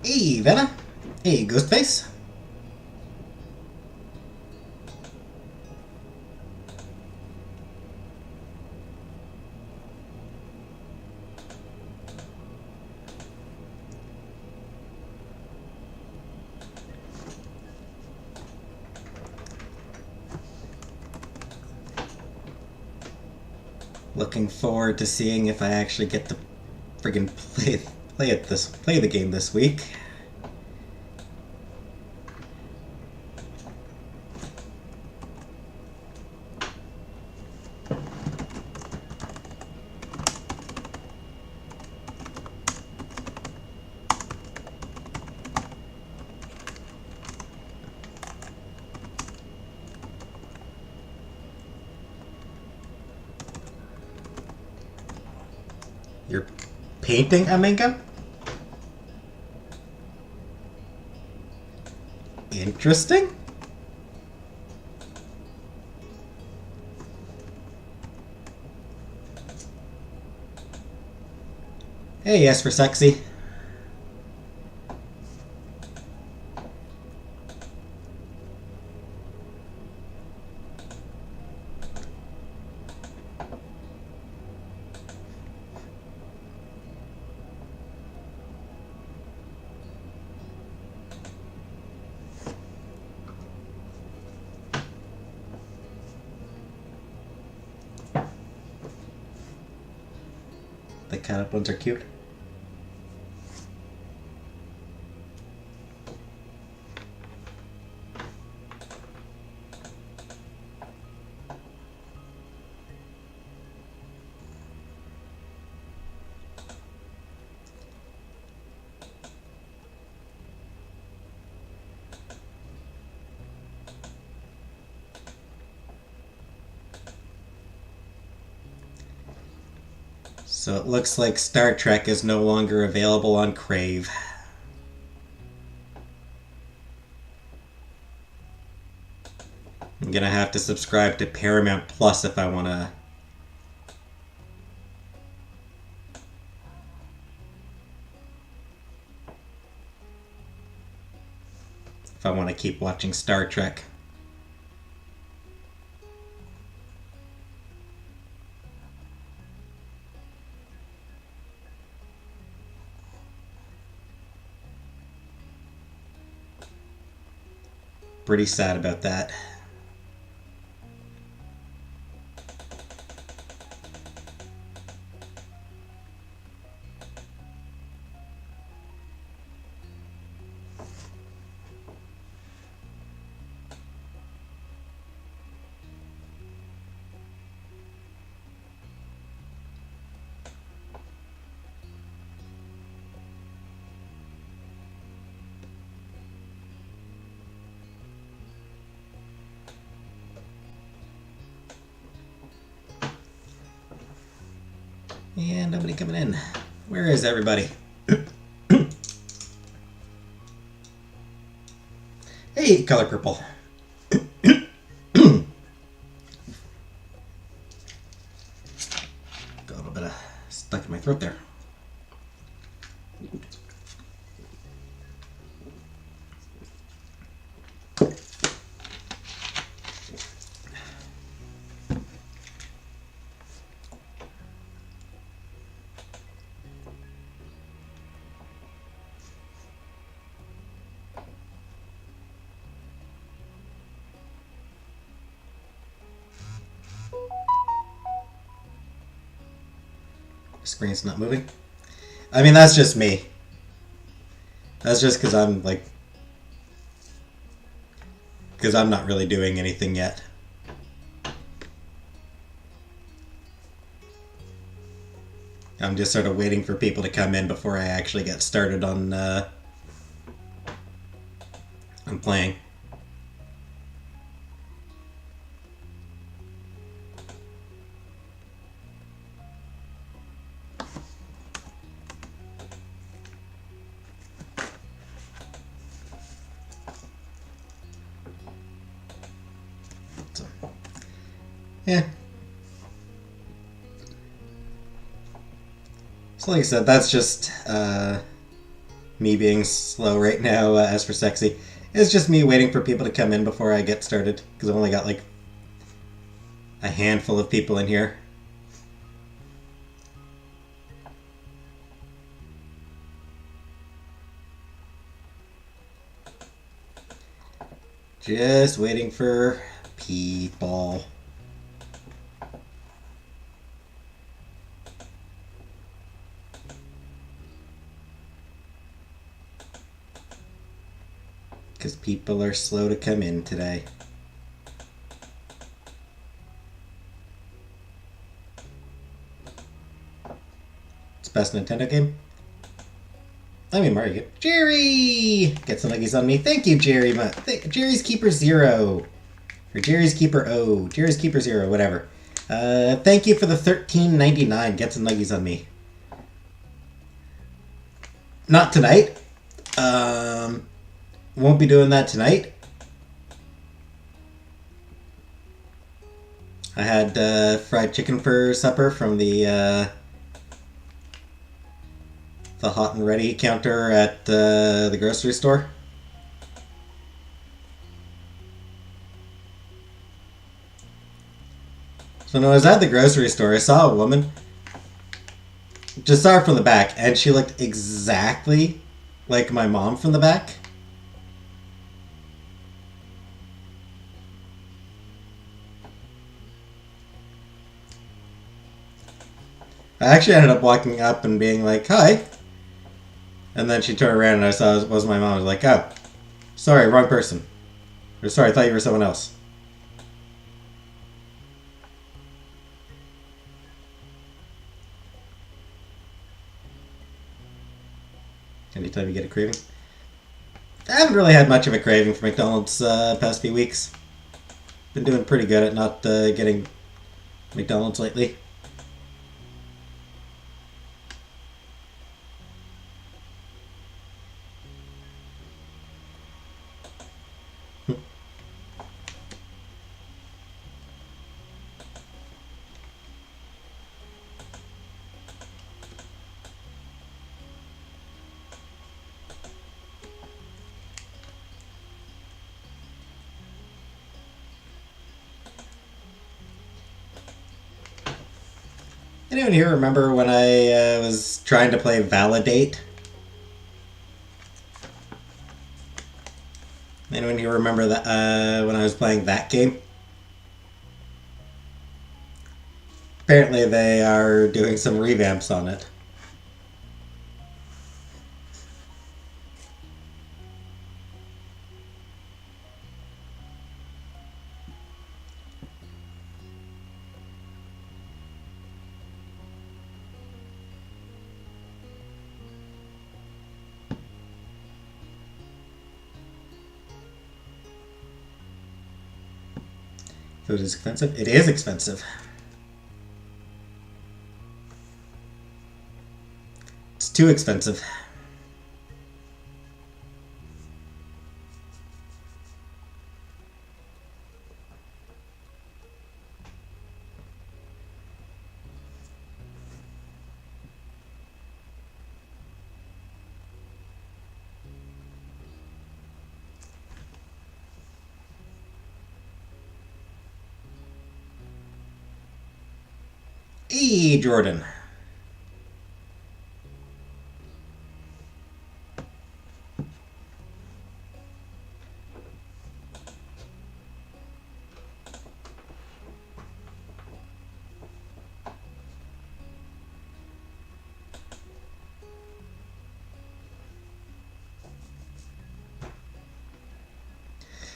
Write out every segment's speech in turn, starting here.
Hey, Vanna. Hey, Ghostface. Looking forward to seeing if I actually get to friggin' play the game this week. You're painting Amenga? Interesting. Hey, yes for sexy. The cat up ones are cute. So it looks like Star Trek is no longer available on Crave. I'm gonna have to subscribe to Paramount Plus if I wanna. If I want to keep watching Star Trek. Pretty sad about that. And nobody coming in. Where is everybody? Hey, color purple. Got a little bit of stuck in my throat there. Screen's not moving. I mean, that's just me. That's just because I'm like... Because I'm not really doing anything yet. I'm just sort of waiting for people to come in before I actually get started on playing. So, yeah. So like I said, that's just me being slow right now, as for sexy. It's just me waiting for people to come in before I get started, because I've only got like a handful of people in here. Just waiting for people. Because people are slow to come in today. It's best Nintendo game? I mean Mario game. Jerry! Get some nuggies on me. Thank you, Jerry. Jerry's Keeper Zero. Or Jerry's Keeper O. Jerry's Keeper Zero, whatever. Thank you for the $13.99. Get some nuggies on me. Not tonight. Won't be doing that tonight. I had fried chicken for supper from the hot and ready counter at the grocery store. So when I was at the grocery store, I saw a woman. Just saw her from the back, and she looked exactly like my mom from the back. I actually ended up walking up and being like, hi. And then she turned around and I saw it was my mom. I was like, oh, sorry, wrong person. Or sorry, I thought you were someone else. Anytime you get a craving. I haven't really had much of a craving for McDonald's past few weeks. Been doing pretty good at not getting McDonald's lately. Anyone here remember when I was trying to play Validate? Anyone here remember that when I was playing that game? Apparently they are doing some revamps on it. Food is expensive? It is expensive. It's too expensive. Hey, Jordan.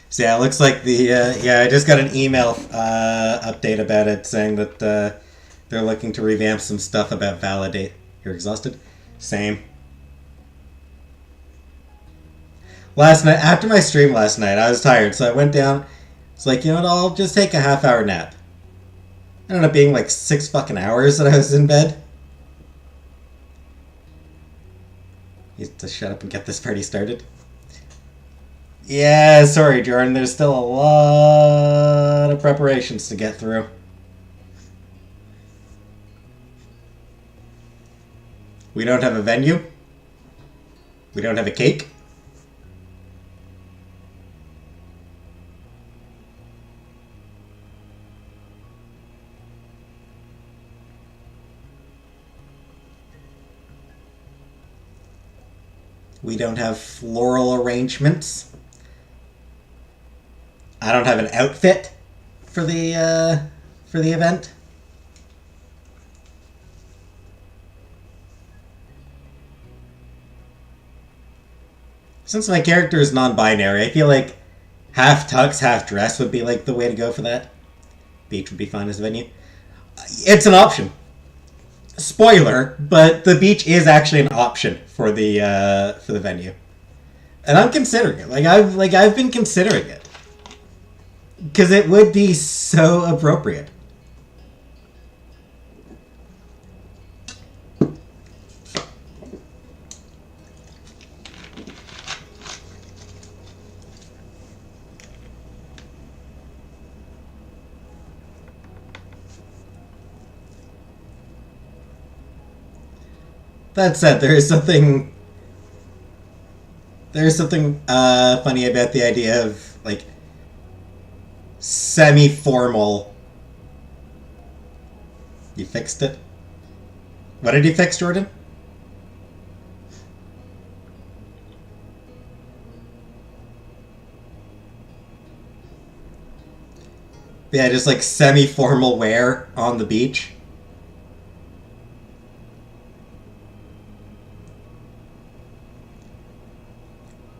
So yeah, it looks like the yeah. I just got an email update about it saying that they're looking to revamp some stuff about Validate. You're exhausted? Same. Last night, after my stream last night, I was tired, so I went down. It's like, you know what? I'll just take a half-hour nap. It ended up being like 6 fucking hours that I was in bed. You have to shut up and get this party started. Yeah, sorry, Jordan. There's still a lot of preparations to get through. We don't have a venue? We don't have a cake? We don't have floral arrangements. I don't have an outfit for the event. Since my character is non-binary, I feel like half tux, half dress would be like the way to go for that. Beach would be fine as a venue. It's an option. Spoiler, but the beach is actually an option for the venue, and I'm considering it. I've been considering it because it would be so appropriate. That said, there is something funny about the idea of like semi-formal. You fixed it. What did you fix, Jordan? Yeah, just like semi-formal wear on the beach.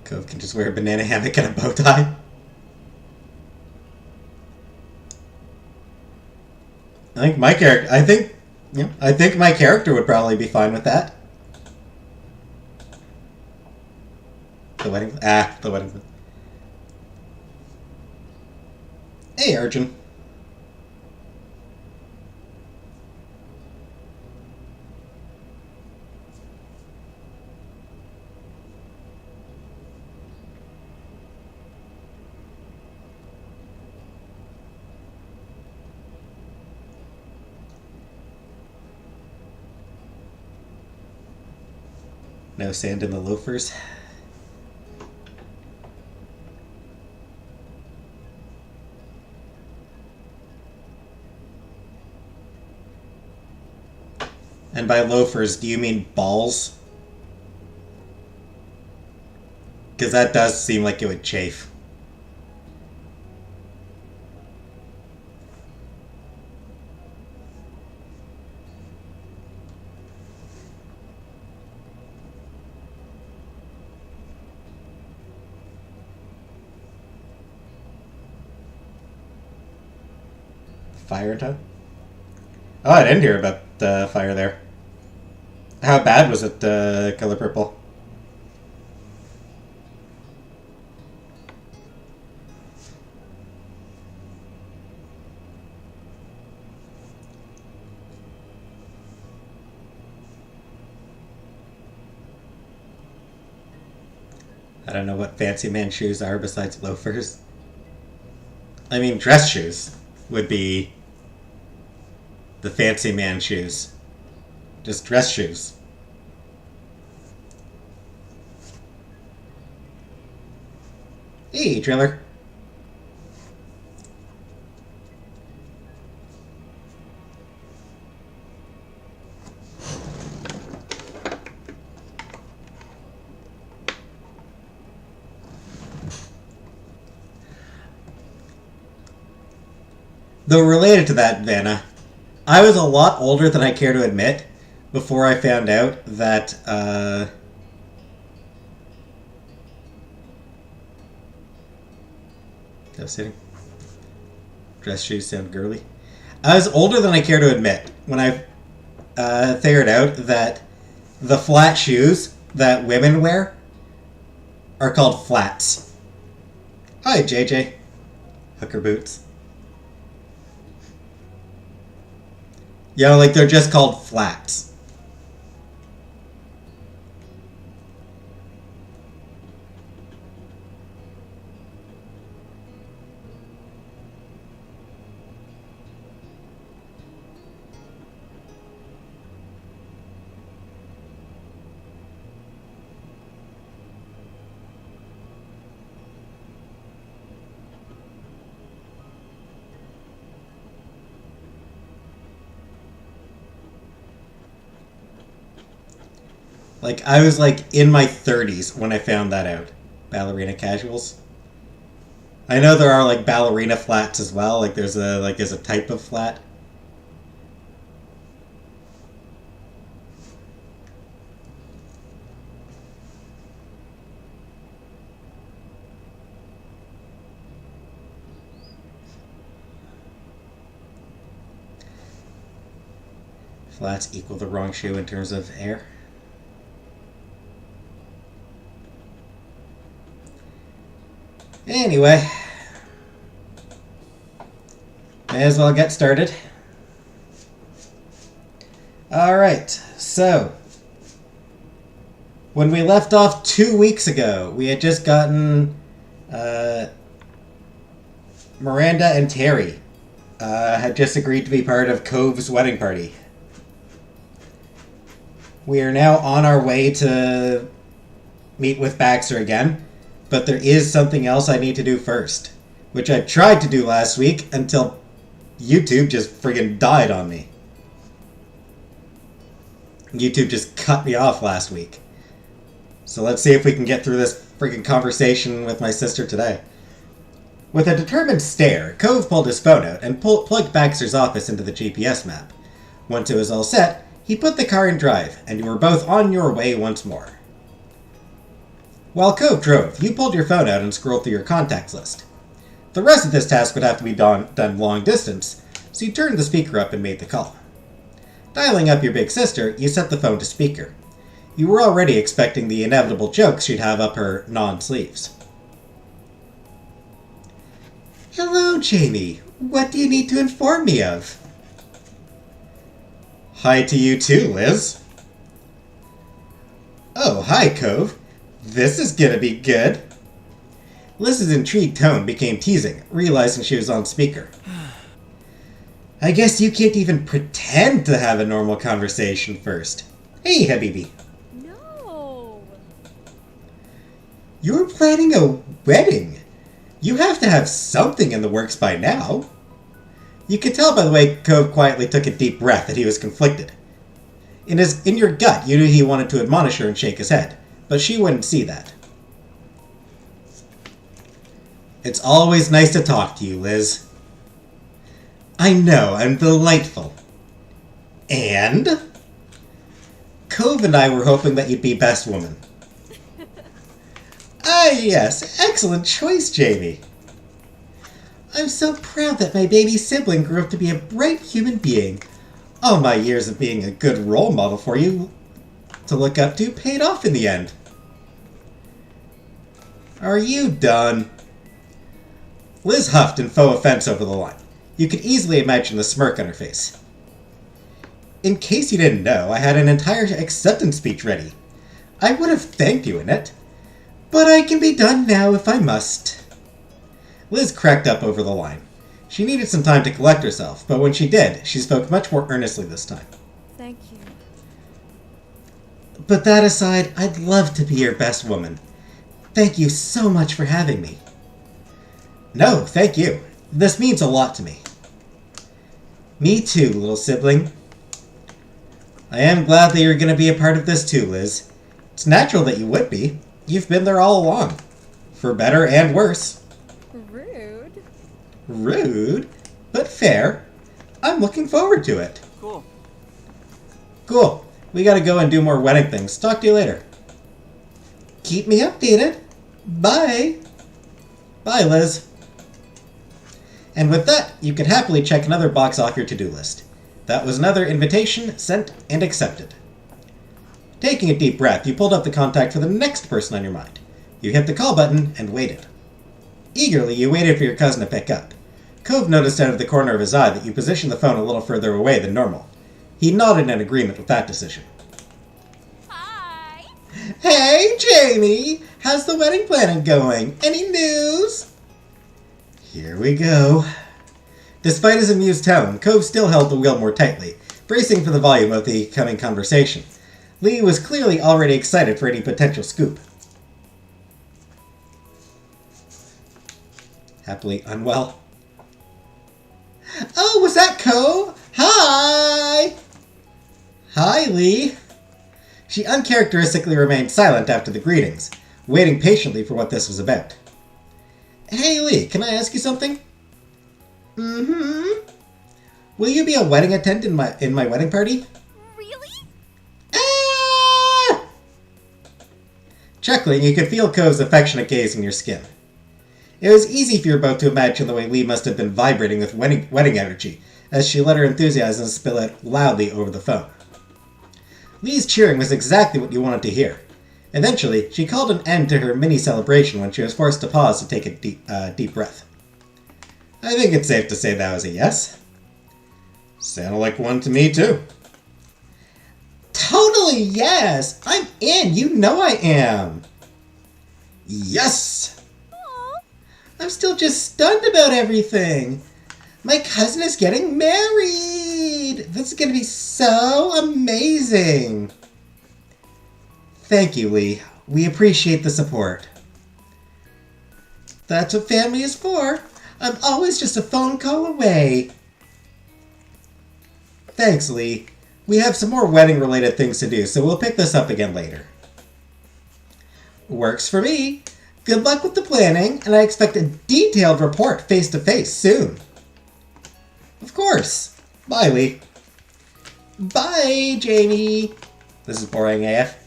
Cove can just wear a banana hammock and a bow tie. I think my character. I think my character would probably be fine with that. The wedding. Hey, Arjun. No sand in the loafers. And by loafers, do you mean balls? Because that does seem like it would chafe. Fire time? Oh, I didn't hear about the fire there. How bad was it, color purple? I don't know what fancy man shoes are besides loafers. I mean, dress shoes would be the fancy man shoes. Just dress shoes. Hey, trailer. Though related to that, Vanna, I was a lot older than I care to admit before I found out that devastating. Dress shoes sound girly. I was older than I care to admit when I figured out that the flat shoes that women wear are called flats. Hi, JJ. Hooker boots. Yeah, like they're just called flats. Like, I was, like, in my 30s when I found that out. Ballerina casuals. I know there are, like, ballerina flats as well. Like, there's a type of flat. Flats equal the wrong shoe in terms of air. Anyway, may as well get started. Alright, so when we left off 2 weeks ago, we had just gotten Miranda and Terry had just agreed to be part of Cove's wedding party. We are now on our way to meet with Baxter again. But there is something else I need to do first, which I tried to do last week until YouTube just friggin' died on me. YouTube just cut me off last week. So let's see if we can get through this friggin' conversation with my sister today. With a determined stare, Cove pulled his phone out and plugged Baxter's office into the GPS map. Once it was all set, he put the car in drive, and you were both on your way once more. While Cove drove, you pulled your phone out and scrolled through your contacts list. The rest of this task would have to be done long distance, so you turned the speaker up and made the call. Dialing up your big sister, you set the phone to speaker. You were already expecting the inevitable jokes she'd have up her non-sleeves. Hello, Jamie. What do you need to inform me of? Hi to you too, Liz. Oh, hi, Cove. This is gonna be good. Liz's intrigued tone became teasing, realizing she was on speaker. I guess you can't even pretend to have a normal conversation first. Hey, Habibi. No. You're planning a wedding. You have to have something in the works by now. You could tell by the way Cove quietly took a deep breath that he was conflicted. In your gut, you knew he wanted to admonish her and shake his head. But she wouldn't see that. It's always nice to talk to you, Liz. I know, I'm delightful. And? Cove and I were hoping that you'd be best woman. Ah, yes, excellent choice, Jamie. I'm so proud that my baby sibling grew up to be a bright human being. All my years of being a good role model for you to look up to paid off in the end. Are you done? Liz huffed in faux offense over the line. You could easily imagine the smirk on her face. In case you didn't know, I had an entire acceptance speech ready. I would have thanked you in it. But I can be done now if I must. Liz cracked up over the line. She needed some time to collect herself, but when she did, she spoke much more earnestly this time. Thank you. But that aside, I'd love to be your best woman. Thank you so much for having me. No, thank you. This means a lot to me. Me too, little sibling. I am glad that you're going to be a part of this too, Liz. It's natural that you would be. You've been there all along. For better and worse. Rude. Rude, but fair. I'm looking forward to it. Cool. Cool. We gotta go and do more wedding things. Talk to you later. Keep me updated. Bye. Bye, Liz. And with that, you can happily check another box off your to-do list. That was another invitation sent and accepted. Taking a deep breath, you pulled up the contact for the next person on your mind. You hit the call button and waited. Eagerly, you waited for your cousin to pick up. Cove noticed out of the corner of his eye that you positioned the phone a little further away than normal. He nodded in agreement with that decision. Hi. Hey, Jamie! How's the wedding planning going? Any news? Here we go. Despite his amused tone, Cove still held the wheel more tightly, bracing for the volume of the coming conversation. Lee was clearly already excited for any potential scoop. Happily unwell. Oh, was that Cove? Hi! Hi, Lee. She uncharacteristically remained silent after the greetings, waiting patiently for what this was about. Hey Lee, can I ask you something? Mm-hmm. Will you be a wedding attendant in my wedding party? Really? Ah! Chuckling, you could feel Cove's affectionate gaze in your skin. It was easy for you both to imagine the way Lee must have been vibrating with wedding energy as she let her enthusiasm spill out loudly over the phone. Lee's cheering was exactly what you wanted to hear. Eventually, she called an end to her mini-celebration when she was forced to pause to take a deep breath. I think it's safe to say that was a yes. Sounded like one to me, too. Totally yes! I'm in! You know I am! Yes! Aw. I'm still just stunned about everything. My cousin is getting married! This is going to be so amazing! Thank you, Lee. We appreciate the support. That's what family is for. I'm always just a phone call away. Thanks, Lee. We have some more wedding-related things to do, so we'll pick this up again later. Works for me. Good luck with the planning, and I expect a detailed report face-to-face soon. Of course. Bye, Lee. Bye, Jamie. This is boring AF.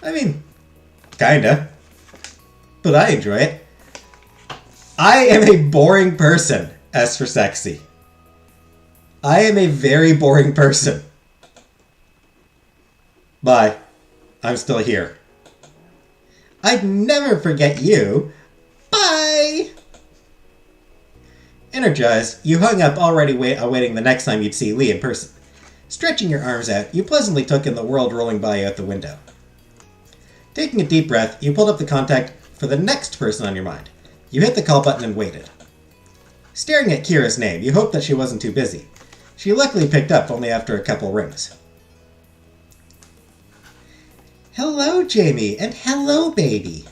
I mean, kinda. But I enjoy it. I am a boring person, as for sexy. I am a very boring person. Bye. I'm still here. I'd never forget you. Bye! Energized, you hung up already awaiting the next time you'd see Lee in person. Stretching your arms out, you pleasantly took in the world rolling by you out the window. Taking a deep breath, you pulled up the contact for the next person on your mind. You hit the call button and waited. Staring at Kira's name, you hoped that she wasn't too busy. She luckily picked up only after a couple rings. Hello, Jamie, and hello, baby.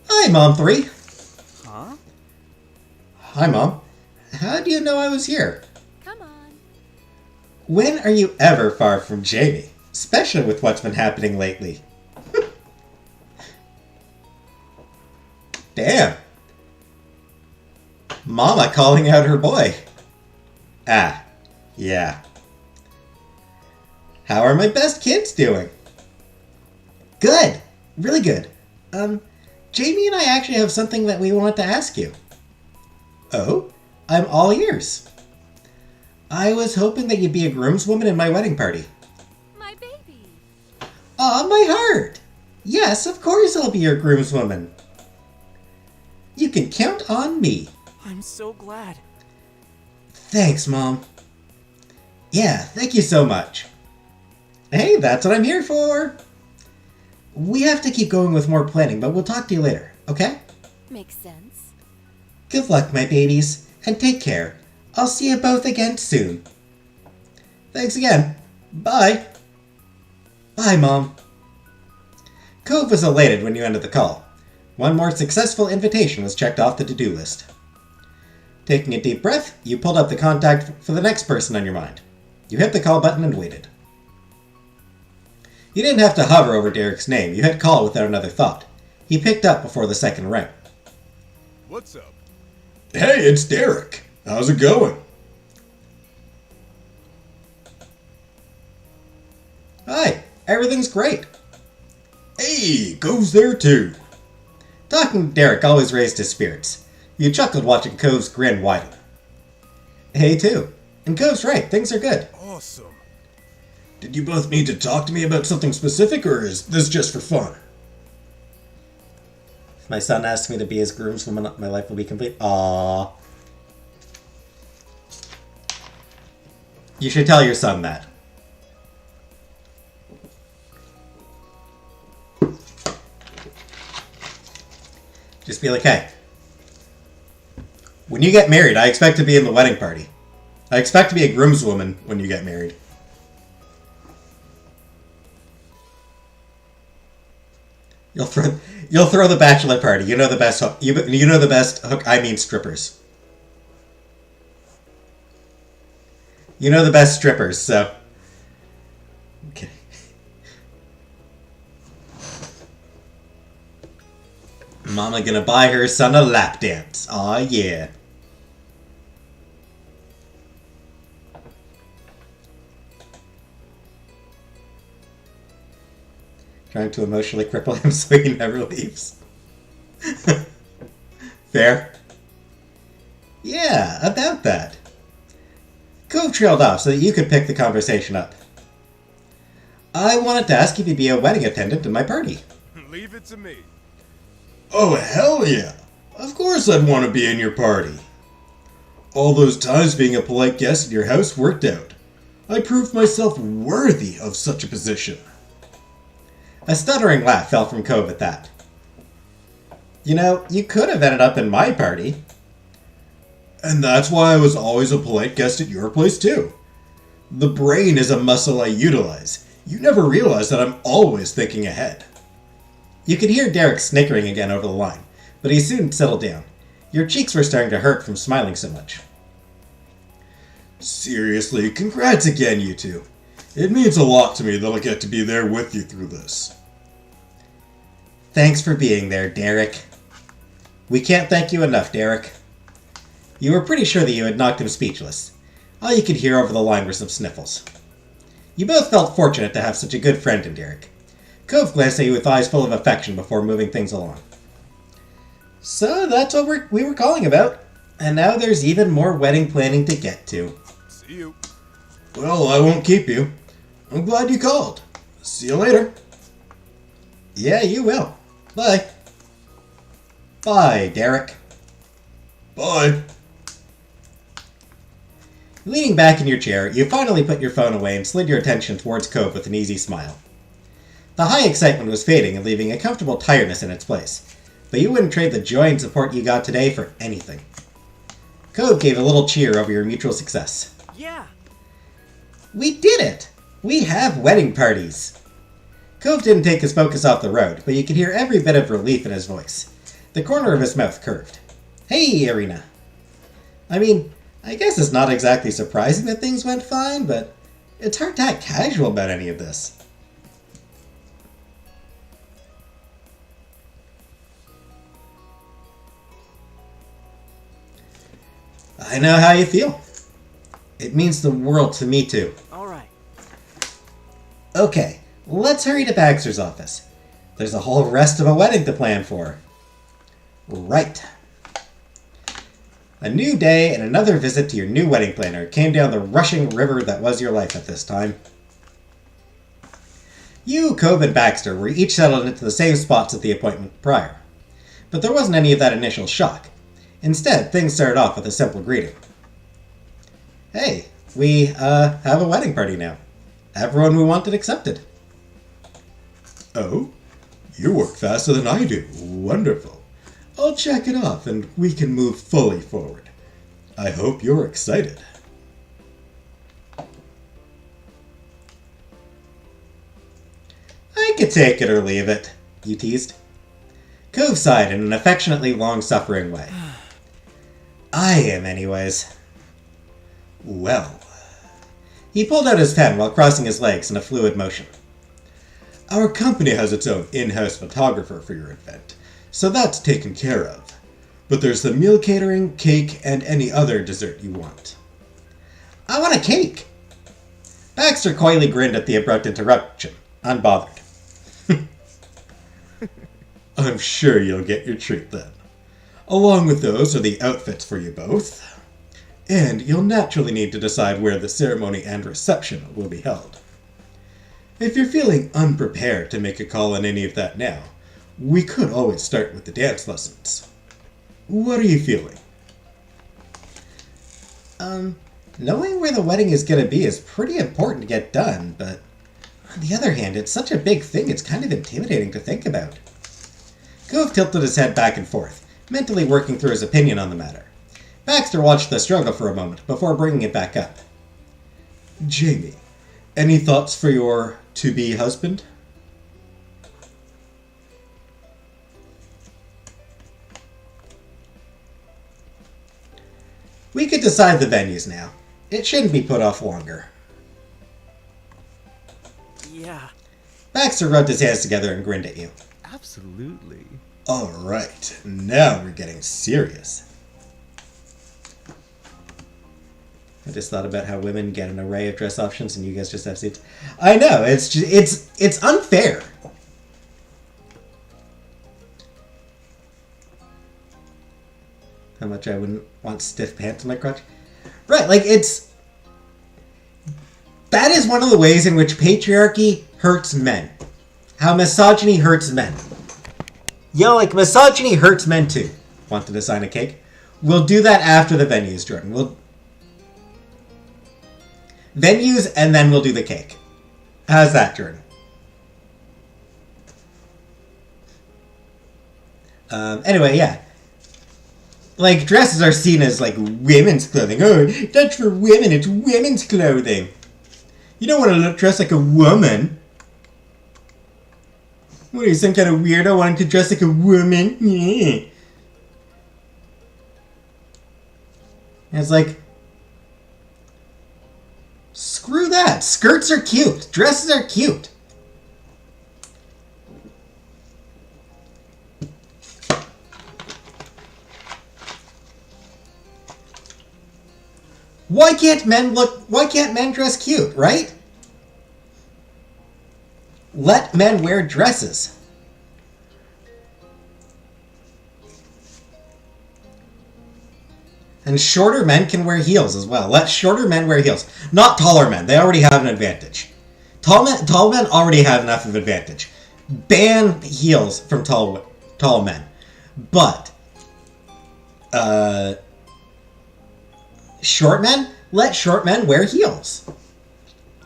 Hi, Mom 3. Huh? Hi, Mom. How do you know I was here? Come on. When are you ever far from Jamie? Especially with what's been happening lately. Damn. Mama calling out her boy. Ah, yeah. How are my best kids doing? Good. Really good. Jamie and I actually have something that we wanted to ask you. Oh? I'm all ears. I was hoping that you'd be a groomswoman in my wedding party. My baby. Aw, my heart! Yes, of course I'll be your groomswoman. You can count on me. I'm so glad. Thanks, Mom. Yeah, thank you so much. Hey, that's what I'm here for. We have to keep going with more planning, but we'll talk to you later, okay? Makes sense. Good luck, my babies, and take care. I'll see you both again soon. Thanks again. Bye. Bye, Mom. Cove was elated when you ended the call. One more successful invitation was checked off the to-do list. Taking a deep breath, you pulled up the contact for the next person on your mind. You hit the call button and waited. You didn't have to hover over Derek's name. You hit call without another thought. He picked up before the second ring. What's up? Hey, it's Derek. How's it going? Hi, everything's great. Hey, Cove's there too. Talking to Derek always raised his spirits. You chuckled watching Cove's grin widen. Hey, too. And Cove's right, things are good. Awesome. Did you both need to talk to me about something specific, or is this just for fun? If my son asks me to be his groomswoman, my life will be complete. Aww. You should tell your son that. Just be like, hey, when you get married, I expect to be in the wedding party. I expect to be a groomswoman when you get married. You'll throw the bachelor party. You know the best hook. You know the best hook. I mean strippers. You know the best strippers. So, okay. Mama gonna buy her son a lap dance. Aw, yeah. Trying to emotionally cripple him so he never leaves. Fair. Yeah, about that. Cove trailed off so that you could pick the conversation up. I wanted to ask if you'd be a wedding attendant in my party. Leave it to me. Oh, hell yeah. Of course I'd want to be in your party. All those times being a polite guest in your house worked out. I proved myself worthy of such a position. A stuttering laugh fell from Cove at that. You know, you could have ended up in my party. And that's why I was always a polite guest at your place too. The brain is a muscle I utilize. You never realize that I'm always thinking ahead. You could hear Derek snickering again over the line, but he soon settled down. Your cheeks were starting to hurt from smiling so much. Seriously, congrats again, you two. It means a lot to me that I'll get to be there with you through this. Thanks for being there, Derek. We can't thank you enough, Derek. You were pretty sure that you had knocked him speechless. All you could hear over the line were some sniffles. You both felt fortunate to have such a good friend in Derek. Cove glanced at you with eyes full of affection before moving things along. So that's what we were calling about. And now there's even more wedding planning to get to. See you. Well, I won't keep you. I'm glad you called. See you later. Yeah, you will. Bye. Bye, Derek. Bye. Leaning back in your chair, you finally put your phone away and slid your attention towards Cove with an easy smile. The high excitement was fading and leaving a comfortable tiredness in its place, but you wouldn't trade the joy and support you got today for anything. Cove gave a little cheer over your mutual success. Yeah. We did it! We have wedding parties! Cove didn't take his focus off the road, but you could hear every bit of relief in his voice. The corner of his mouth curved. Hey, Irina. I mean, I guess it's not exactly surprising that things went fine, but it's hard to act casual about any of this. I know how you feel. It means the world to me, too. All right. Okay, let's hurry to Baxter's office. There's a whole rest of a wedding to plan for. Right. A new day and another visit to your new wedding planner came down the rushing river that was your life at this time. You, Cove, and Baxter were each settled into the same spots at the appointment prior. But there wasn't any of that initial shock. Instead, things started off with a simple greeting. Hey, we have a wedding party now. Everyone we wanted accepted. Oh? You work faster than I do. Wonderful. I'll check it off and we can move fully forward. I hope you're excited. I could take it or leave it, you teased. Cove sighed in an affectionately long-suffering way. I am, anyways. Well. He pulled out his pen while crossing his legs in a fluid motion. Our company has its own in-house photographer for your event, so that's taken care of. But there's the meal catering, cake, and any other dessert you want. I want a cake! Baxter coyly grinned at the abrupt interruption, unbothered. I'm sure you'll get your treat then. Along with those are the outfits for you both. And you'll naturally need to decide where the ceremony and reception will be held. If you're feeling unprepared to make a call on any of that now, we could always start with the dance lessons. What are you feeling? Knowing where the wedding is going to be is pretty important to get done, but on the other hand, it's such a big thing it's kind of intimidating to think about. Cove tilted his head back and forth, mentally working through his opinion on the matter. Baxter watched the struggle for a moment before bringing it back up. Jamie, any thoughts for your to-be husband? We could decide the venues now. It shouldn't be put off longer. Yeah. Baxter rubbed his hands together and grinned at you. Absolutely. Alright, now we're getting serious. I just thought about how women get an array of dress options and you guys just have seats. I know, it's unfair. How much I wouldn't want stiff pants in my crotch. Right, like that is one of the ways in which patriarchy hurts men. How misogyny hurts men. Yo, like misogyny hurts men too. Want to design a cake? We'll do that after the venues, Jordan. We'll venues and then we'll do the cake. How's that, Jordan? Anyway, yeah. Like, dresses are seen as, like, women's clothing. Oh, that's for women. It's women's clothing. You don't want to look dressed like a woman. What are you, some kind of weirdo wanting to dress like a woman? Yeah. And it's like, screw that. Skirts are cute. Dresses are cute. Why can't men dress cute, right? Let men wear dresses. And shorter men can wear heels as well. Let shorter men wear heels. Not taller men. They already have an advantage. Tall men already have enough of an advantage. Ban heels from tall men. But short men? Let short men wear heels.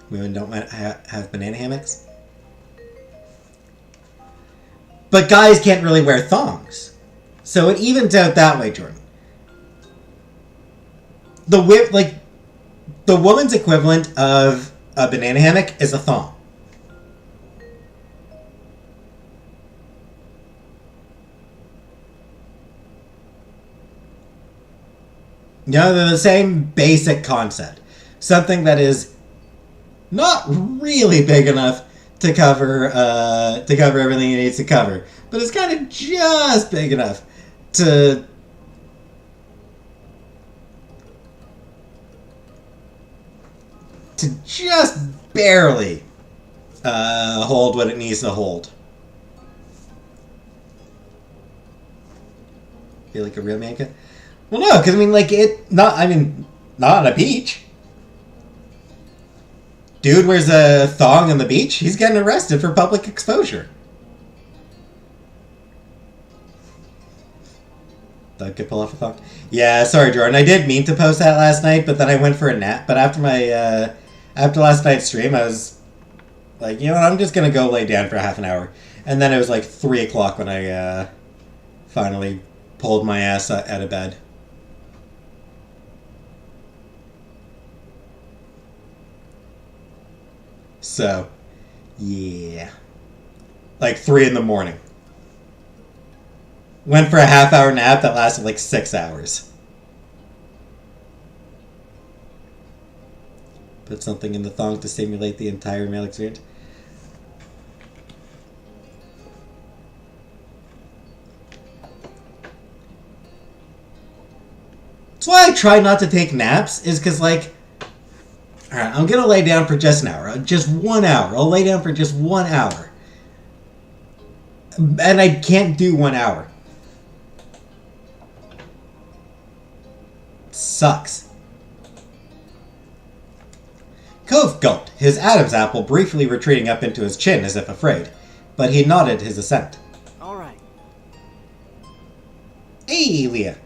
Women don't have banana hammocks. But guys can't really wear thongs. So it evens out that way, Jordan. The woman's equivalent of a banana hammock is a thong. No, they're the same basic concept. Something that is not really big enough to cover everything it needs to cover, but it's kind of just big enough to just barely hold what it needs to hold. Feel like a real man could? Well, no, because not on a beach. Dude wears a thong on the beach, he's getting arrested for public exposure. Thought I could pull off a thong. Yeah, sorry, Jordan. I did mean to post that last night, but then I went for a nap. But after last night's stream, I was like, you know what, I'm just going to go lay down for half an hour. And then it was like 3 o'clock when I finally pulled my ass out of bed. So, yeah. Like 3 in the morning. Went for a half-hour nap that lasted like 6 hours. Put something in the thong to stimulate the entire male experience. That's why I try not to take naps, is because, like, alright, I'm gonna lay down for just an hour. Just 1 hour. I'll lay down for just 1 hour. And I can't do 1 hour. Sucks. Cove gulped, his Adam's apple briefly retreating up into his chin as if afraid, but he nodded his assent. All right. Hey, Leah.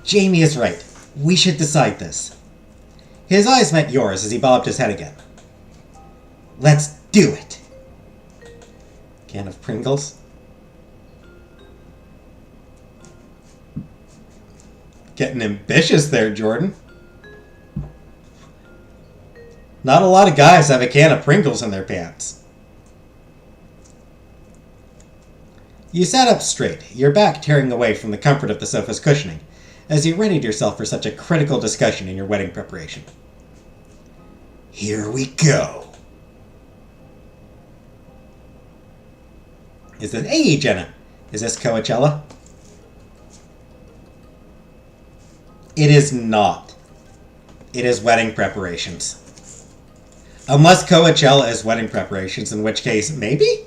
Jamie is right. We should decide this. His eyes met yours as he bobbed his head again. Let's do it. Can of Pringles? Getting ambitious there, Jordan. Not a lot of guys have a can of Pringles in their pants. You sat up straight, your back tearing away from the comfort of the sofa's cushioning, as you readied yourself for such a critical discussion in your wedding preparation. Here we go. He said, hey, Jenna. Is this Coachella? It is not. It is wedding preparations. Unless Coachella is wedding preparations, in which case, maybe?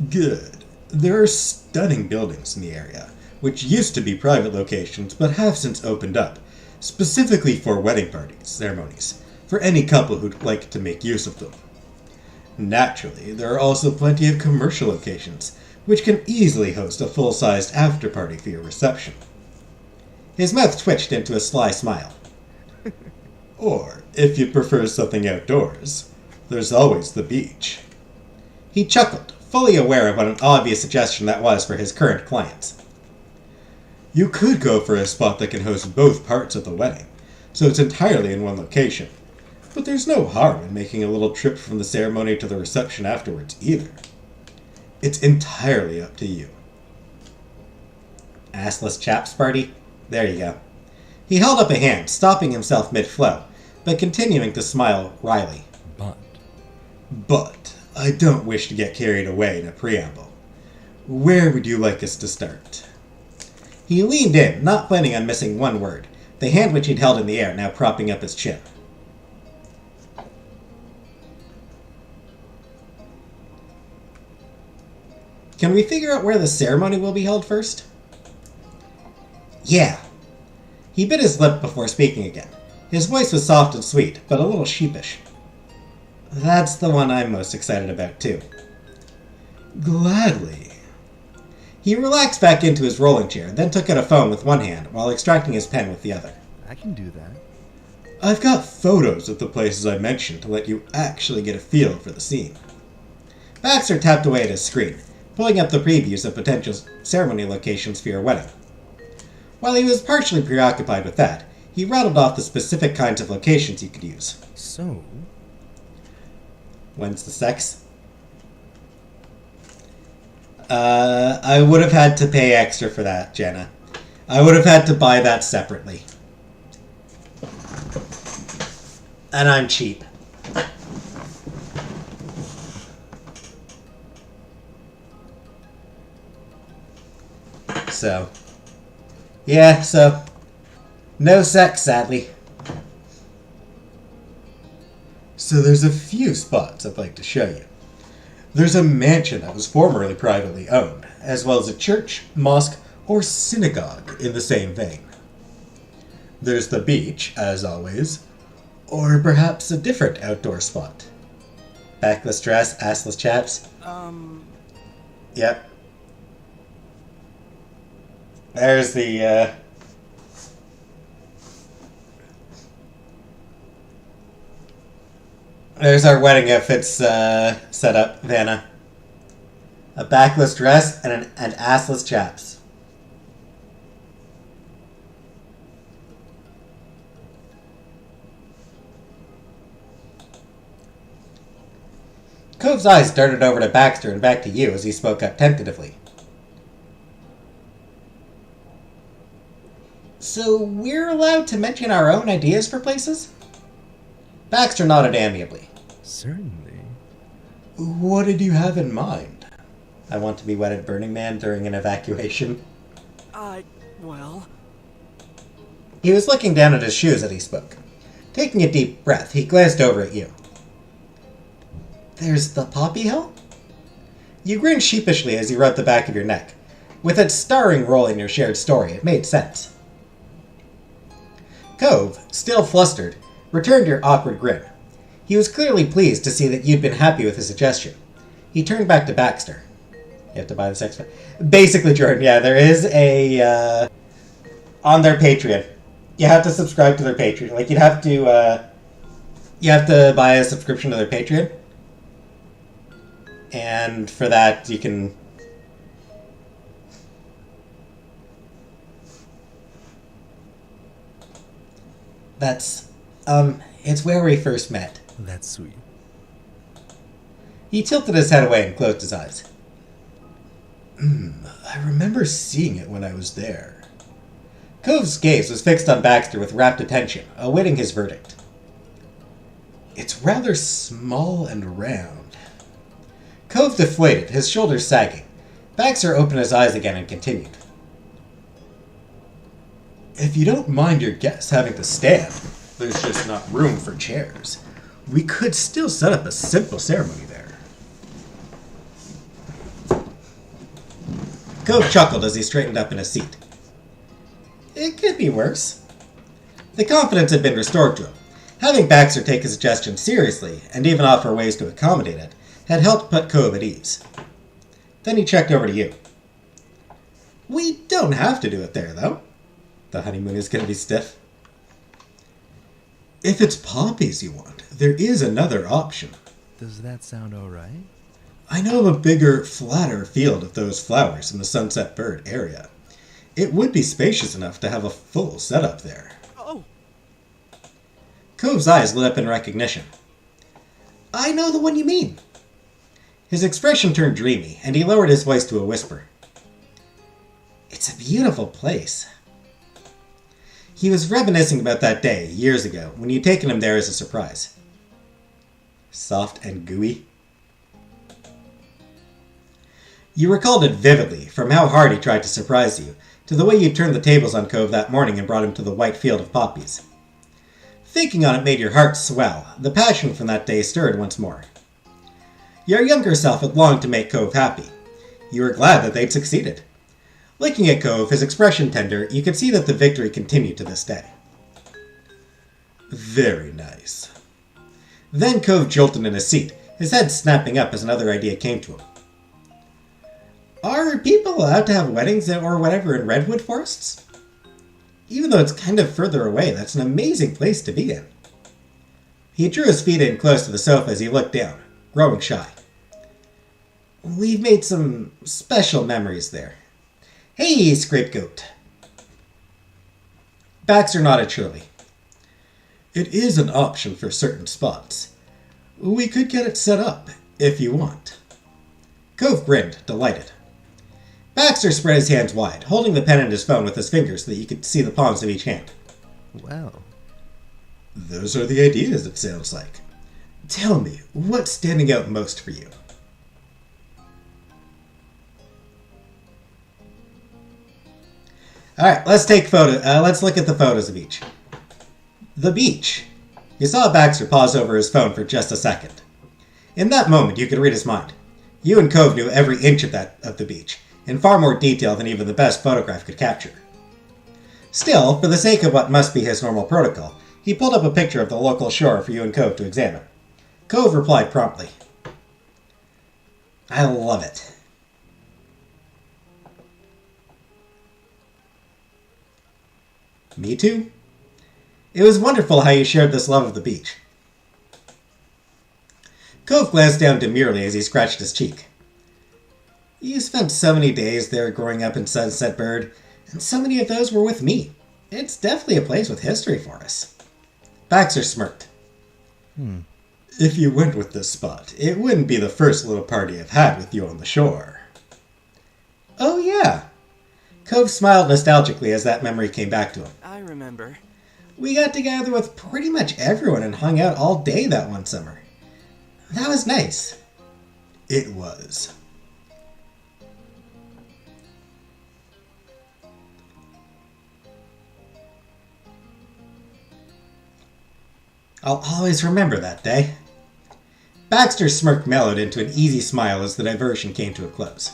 Good. There are stunning buildings in the area, which used to be private locations but have since opened up, specifically for wedding parties, ceremonies, for any couple who'd like to make use of them. Naturally, there are also plenty of commercial locations, which can easily host a full-sized after-party for your reception. His mouth twitched into a sly smile. Or, if you prefer something outdoors, there's always the beach. He chuckled, fully aware of what an obvious suggestion that was for his current clients. You could go for a spot that can host both parts of the wedding, so it's entirely in one location. But there's no harm in making a little trip from the ceremony to the reception afterwards either. It's entirely up to you. Assless chaps party? There you go. He held up a hand, stopping himself mid-flow, but continuing to smile wryly. But, I don't wish to get carried away in a preamble. Where would you like us to start? He leaned in, not planning on missing one word, the hand which he'd held in the air now propping up his chin. Can we figure out where the ceremony will be held first? Yeah. He bit his lip before speaking again. His voice was soft and sweet, but a little sheepish. That's the one I'm most excited about, too. Gladly. He relaxed back into his rolling chair, then took out a phone with one hand while extracting his pen with the other. I can do that. I've got photos of the places I mentioned to let you actually get a feel for the scene. Baxter tapped away at his screen, pulling up the previews of potential ceremony locations for your wedding. While he was partially preoccupied with that, he rattled off the specific kinds of locations you could use. So? When's the sex? I would have had to pay extra for that, Jenna. I would have had to buy that separately. And I'm cheap. So, yeah, no sex, sadly. So there's a few spots I'd like to show you. There's a mansion that was formerly privately owned, as well as a church, mosque, or synagogue in the same vein. There's the beach, as always, or perhaps a different outdoor spot. Backless dress, assless chaps. Yep. There's the, There's our wedding outfits set up, Vanna. A backless dress and assless chaps. Cove's eyes darted over to Baxter and back to you as he spoke up tentatively. So we're allowed to mention our own ideas for places? Baxter nodded amiably. Certainly. What did you have in mind? I want to be wedded Burning Man during an evacuation. Well... He was looking down at his shoes as he spoke. Taking a deep breath, he glanced over at you. There's the Poppy Hill? You grinned sheepishly as you rubbed the back of your neck. With its starring role in your shared story, it made sense. Cove, still flustered, returned your awkward grin. He was clearly pleased to see that you'd been happy with his suggestion. He turned back to Baxter. You have to buy the sex... Basically, Jordan, yeah, there is a... on their Patreon. You have to subscribe to their Patreon. Like, you have to buy a subscription to their Patreon. And for that, you can... That's... it's where we first met. That's sweet. He tilted his head away and closed his eyes. I remember seeing it when I was there. Cove's gaze was fixed on Baxter with rapt attention, awaiting his verdict. It's rather small and round. Cove deflated, his shoulders sagging. Baxter opened his eyes again and continued. If you don't mind your guests having to stand, there's just not room for chairs. We could still set up a simple ceremony there. Cove chuckled as he straightened up in his seat. It could be worse. The confidence had been restored to him. Having Baxter take his suggestion seriously, and even offer ways to accommodate it, had helped put Cove at ease. Then he checked over to you. We don't have to do it there, though. The honeymoon is going to be stiff. If it's poppies you want, there is another option. Does that sound alright? I know of a bigger, flatter field of those flowers in the Sunset Bird area. It would be spacious enough to have a full setup there. Oh! Cove's eyes lit up in recognition. I know the one you mean. His expression turned dreamy, and he lowered his voice to a whisper. It's a beautiful place. He was reminiscing about that day, years ago, when you'd taken him there as a surprise. Soft and gooey. You recalled it vividly, from how hard he tried to surprise you, to the way you turned the tables on Cove that morning and brought him to the white field of poppies. Thinking on it made your heart swell. The passion from that day stirred once more. Your younger self had longed to make Cove happy. You were glad that they'd succeeded. Looking at Cove, his expression tender, you could see that the victory continued to this day. Very nice. Then Cove jolted in his seat, his head snapping up as another idea came to him. Are people allowed to have weddings or whatever in redwood forests? Even though it's kind of further away, that's an amazing place to be in. He drew his feet in close to the sofa as he looked down, growing shy. We've made some special memories there. Hey, Scapegoat. Baxter nodded surely. It is an option for certain spots. We could get it set up, if you want. Cove grinned, delighted. Baxter spread his hands wide, holding the pen and his phone with his fingers so that you could see the palms of each hand. Well. Those are the ideas, it sounds like. Tell me, what's standing out most for you? Alright, let's look at the photos of each. The beach. You saw Baxter pause over his phone for just a second. In that moment, you could read his mind. You and Cove knew every inch of the beach, in far more detail than even the best photograph could capture. Still, for the sake of what must be his normal protocol, he pulled up a picture of the local shore for you and Cove to examine. Cove replied promptly. I love it. Me too. It was wonderful how you shared this love of the beach. Cove glanced down demurely as he scratched his cheek. You spent so many days there growing up in Sunset Bird, and so many of those were with me. It's definitely a place with history for us. Baxter smirked. If you went with this spot, it wouldn't be the first little party I've had with you on the shore. Oh yeah. Cove smiled nostalgically as that memory came back to him. I remember. We got together with pretty much everyone and hung out all day that one summer. That was nice. It was. I'll always remember that day. Baxter's smirk mellowed into an easy smile as the diversion came to a close.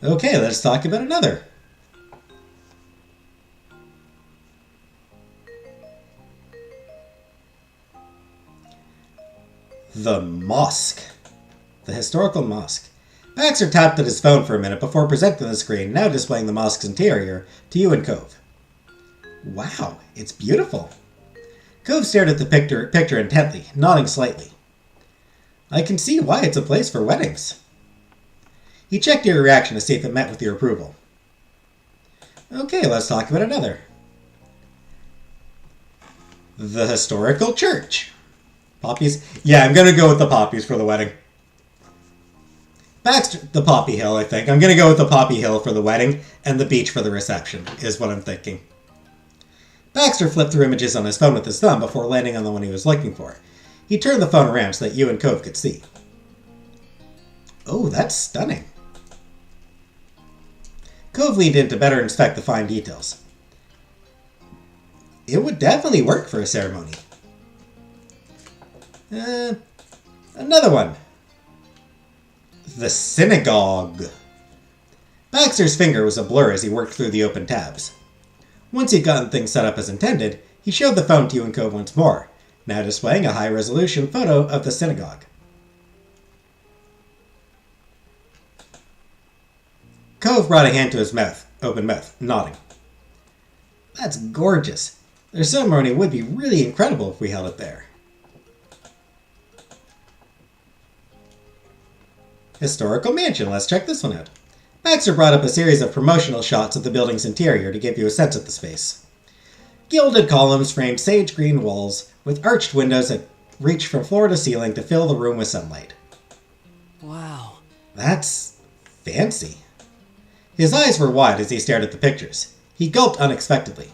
Okay, let's talk about another. The mosque. The historical mosque. Baxter tapped at his phone for a minute before presenting the screen, now displaying the mosque's interior, to you and Cove. Wow, it's beautiful. Cove stared at the picture intently, nodding slightly. I can see why it's a place for weddings. He checked your reaction to see if it met with your approval. Okay, let's talk about another. The historical church. Poppies? Yeah, I'm going to go with the poppies for the wedding. Baxter, the Poppy Hill, I think. I'm going to go with the Poppy Hill for the wedding and the beach for the reception, is what I'm thinking. Baxter flipped through images on his phone with his thumb before landing on the one he was looking for. He turned the phone around so that you and Cove could see. Oh, that's stunning. Cove leaned in to better inspect the fine details. It would definitely work for a ceremony. Another one. The synagogue. Baxter's finger was a blur as he worked through the open tabs. Once he'd gotten things set up as intended, he showed the phone to you and Cove once more, now displaying a high-resolution photo of the synagogue. Cove brought a hand to his mouth, open mouth, nodding. That's gorgeous. Their ceremony would be really incredible if we held it there. Historical mansion, let's check this one out. Baxter brought up a series of promotional shots of the building's interior to give you a sense of the space. Gilded columns framed sage green walls, with arched windows that reach from floor to ceiling to fill the room with sunlight. Wow. That's fancy. His eyes were wide as he stared at the pictures. He gulped unexpectedly.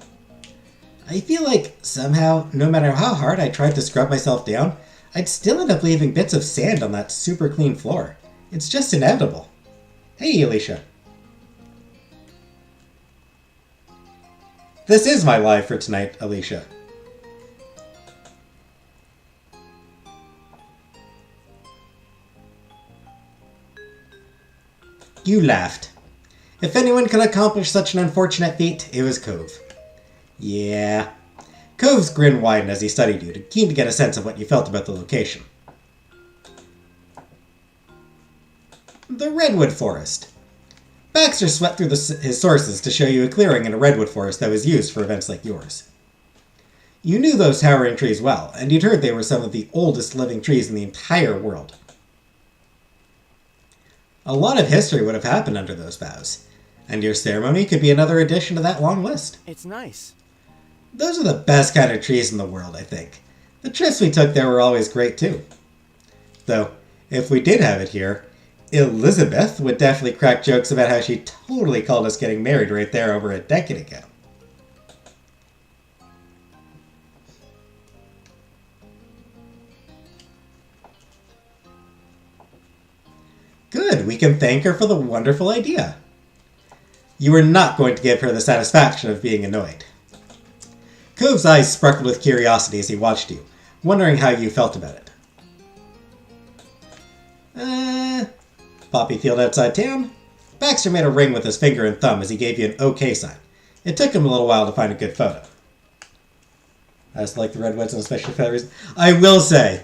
I feel like, somehow, no matter how hard I tried to scrub myself down, I'd still end up leaving bits of sand on that super clean floor. It's just inevitable. Hey, Alicia. This is my live for tonight, Alicia. You laughed. If anyone could accomplish such an unfortunate feat, it was Cove. Yeah. Cove's grin widened as he studied you, keen to get a sense of what you felt about the location. The Redwood Forest. Baxter swept through his sources to show you a clearing in a redwood forest that was used for events like yours. You knew those towering trees well, and you'd heard they were some of the oldest living trees in the entire world. A lot of history would have happened under those boughs, and your ceremony could be another addition to that long list. It's nice. Those are the best kind of trees in the world, I think. The trips we took there were always great, too. Though, if we did have it here, Elizabeth would definitely crack jokes about how she totally called us getting married right there over a decade ago. Good, we can thank her for the wonderful idea. You were not going to give her the satisfaction of being annoyed. Cove's eyes sparkled with curiosity as he watched you, wondering how you felt about it. Poppy field outside town? Baxter made a ring with his finger and thumb as he gave you an OK sign. It took him a little while to find a good photo. I just like the redwoods, and especially for that reason. I will say,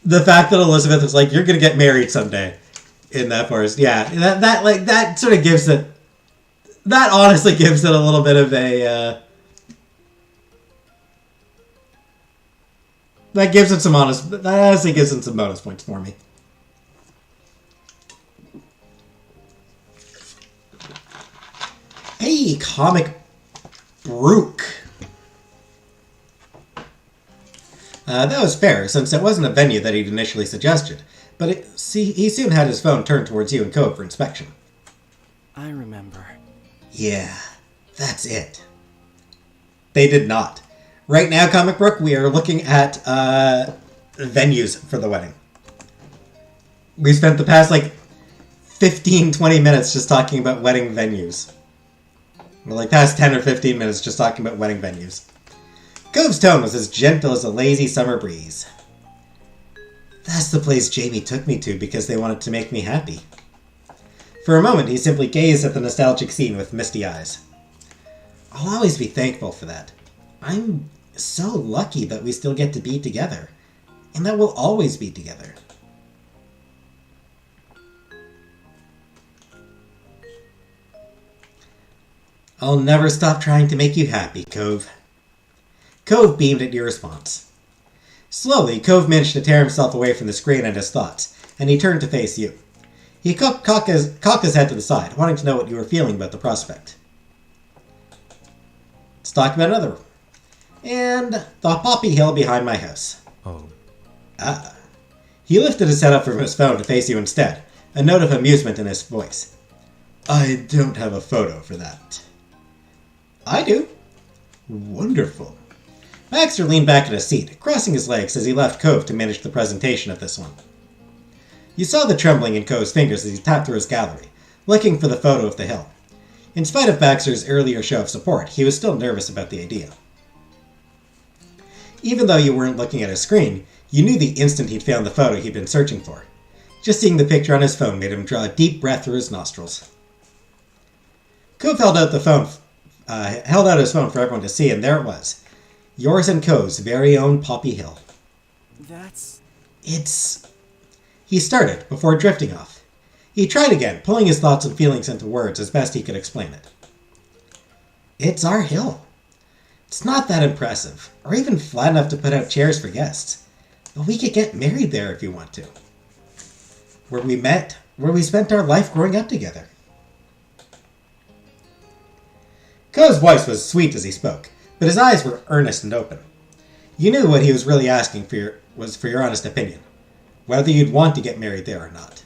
the fact that Elizabeth was like, "You're gonna get married someday," in that forest, yeah, that sort of gives it. That honestly gives it a little bit of a. That gives it some honest. That honestly gives it some bonus points for me. Hey, Comic Brook. That was fair, since it wasn't a venue that he'd initially suggested, but he soon had his phone turned towards you and Cove for inspection. I remember. Yeah, that's it. They did not. Right now, Comic Brook, we are looking at venues for the wedding. We spent the past, 15, 20 minutes just talking about wedding venues. Or past 10 or 15 minutes just talking about wedding venues. Cove's tone was as gentle as a lazy summer breeze. That's the place Jamie took me to because they wanted to make me happy. For a moment, he simply gazed at the nostalgic scene with misty eyes. I'll always be thankful for that. I'm so lucky that we still get to be together, and that we'll always be together. I'll never stop trying to make you happy, Cove. Cove beamed at your response. Slowly, Cove managed to tear himself away from the screen and his thoughts, and he turned to face you. He cocked his head to the side, wanting to know what you were feeling about the prospect. Let's talk about another one. And the poppy hill behind my house. Oh. Ah. He lifted his head up from his phone to face you instead, a note of amusement in his voice. I don't have a photo for that. I do. Wonderful. Baxter leaned back in his seat, crossing his legs as he left Cove to manage the presentation of this one. You saw the trembling in Cove's fingers as he tapped through his gallery, looking for the photo of the hill. In spite of Baxter's earlier show of support, he was still nervous about the idea. Even though you weren't looking at his screen, you knew the instant he'd found the photo he'd been searching for. Just seeing the picture on his phone made him draw a deep breath through his nostrils. Cove held out his phone for everyone to see, and there it was. Yours and Cove's very own Poppy Hill. He started, before drifting off. He tried again, pulling his thoughts and feelings into words as best he could explain it. It's our hill. It's not that impressive, or even flat enough to put out chairs for guests. But we could get married there if you want to. Where we met, where we spent our life growing up together. Cove's voice was sweet as he spoke, but his eyes were earnest and open. You knew what he was really asking was for your honest opinion, whether you'd want to get married there or not.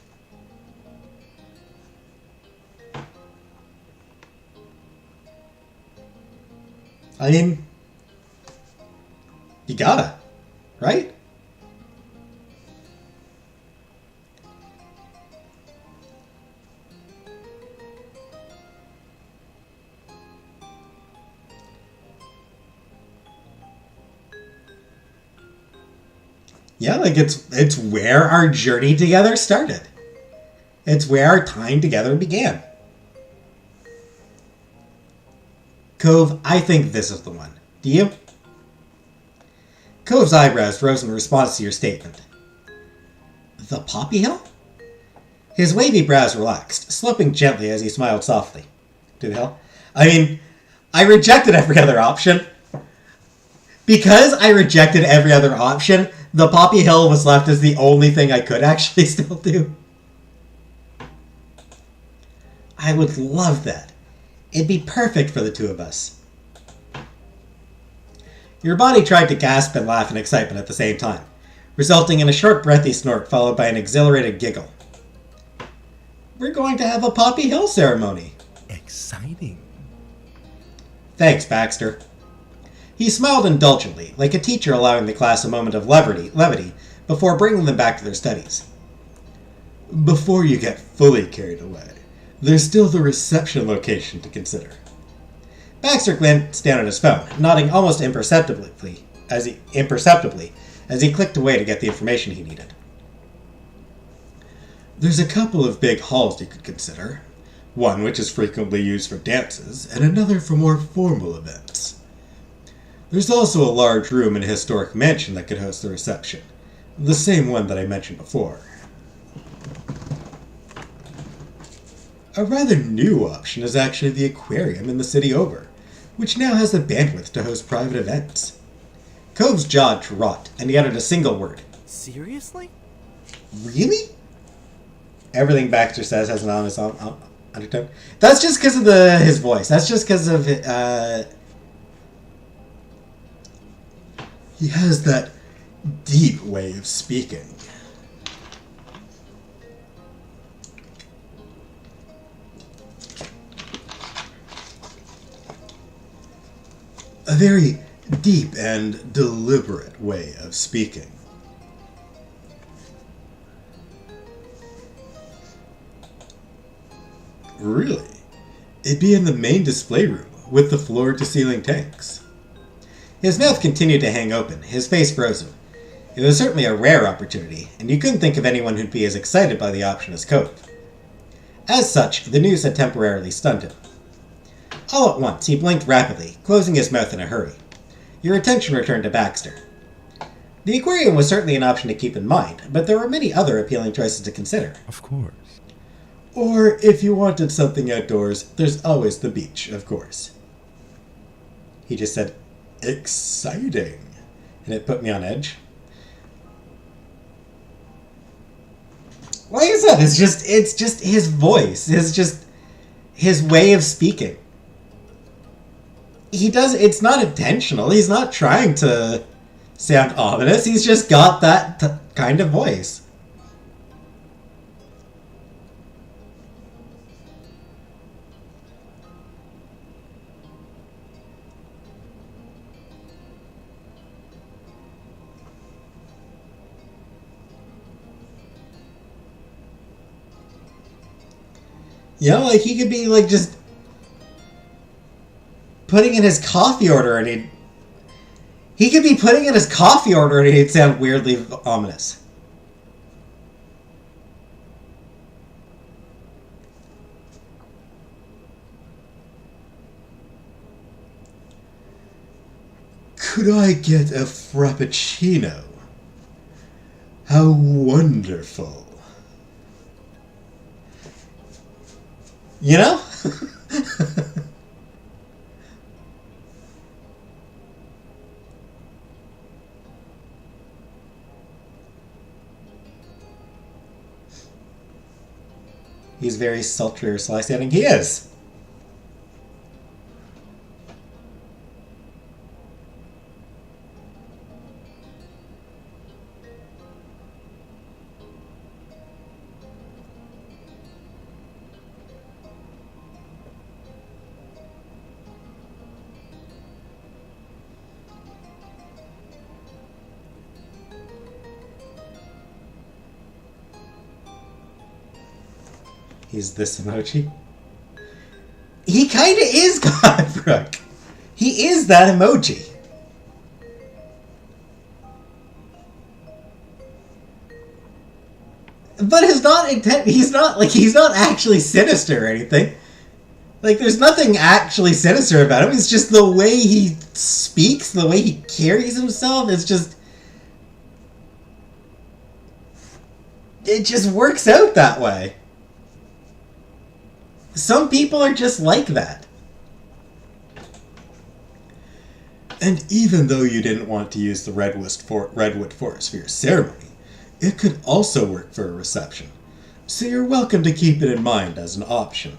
I mean, you gotta, right? Yeah, like it's where our journey together started. It's where our time together began. Cove, I think this is the one. Do you? Cove's eyebrows rose in response to your statement. The Poppy Hill? His wavy brows relaxed, sloping gently as he smiled softly. To the hill? I mean, I rejected every other option. Because I rejected every other option, the Poppy Hill was left as the only thing I could actually still do. I would love that. It'd be perfect for the two of us. Your body tried to gasp and laugh in excitement at the same time, resulting in a short breathy snort followed by an exhilarated giggle. We're going to have a Poppy Hill ceremony. Exciting. Thanks, Baxter. He smiled indulgently, like a teacher allowing the class a moment of levity before bringing them back to their studies. Before you get fully carried away, there's still the reception location to consider. Baxter glanced down at his phone, nodding almost imperceptibly as he clicked away to get the information he needed. There's a couple of big halls you could consider. One which is frequently used for dances, and another for more formal events. There's also a large room in a historic mansion that could host the reception. The same one that I mentioned before. A rather new option is actually the aquarium in the city over, which now has the bandwidth to host private events. Cove's jaw dropped, and he uttered a single word. Seriously? Really? Everything Baxter says has an honest undertone. That's just because of his voice. That's just because of he has that deep way of speaking. A very deep and deliberate way of speaking. Really? It'd be in the main display room, with the floor-to-ceiling tanks. His mouth continued to hang open, his face frozen. It was certainly a rare opportunity, and you couldn't think of anyone who'd be as excited by the option as Cove. As such, the news had temporarily stunned him. All at once, he blinked rapidly, closing his mouth in a hurry. Your attention returned to Baxter. The aquarium was certainly an option to keep in mind, but there were many other appealing choices to consider. Of course. Or, if you wanted something outdoors, there's always the beach, of course. He just said, exciting, and it put me on edge. Like I said, it's just his voice. It's just his way of speaking. It's not intentional. He's not trying to sound ominous. He's just got that kind of voice. You know, like he could be like just putting in his coffee order and he could be putting in his coffee order and it'd sound weirdly ominous. Could I get a frappuccino? How wonderful. You know? He's very sultry or sly-sounding. He is. He's this emoji. He kind of is Godbrook. He is that emoji. But he's not actually sinister or anything. Like, there's nothing actually sinister about him. It's just the way he speaks, the way he carries himself. It's just... It just works out that way. Some people are just like that. And even though you didn't want to use the Redwood Forest for your ceremony, it could also work for a reception. So you're welcome to keep it in mind as an option.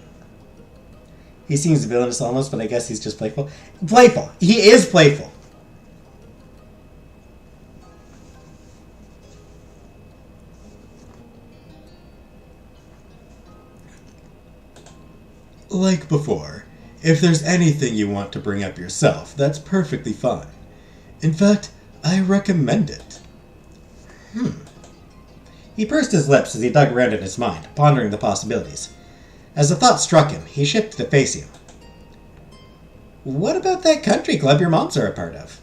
He seems villainous almost, but I guess he's just playful. Playful. He is playful. Like before, if there's anything you want to bring up yourself, that's perfectly fine. In fact, I recommend it. He pursed his lips as he dug around in his mind, pondering the possibilities. As the thought struck him, he shifted to face you. What about that country club your moms are a part of?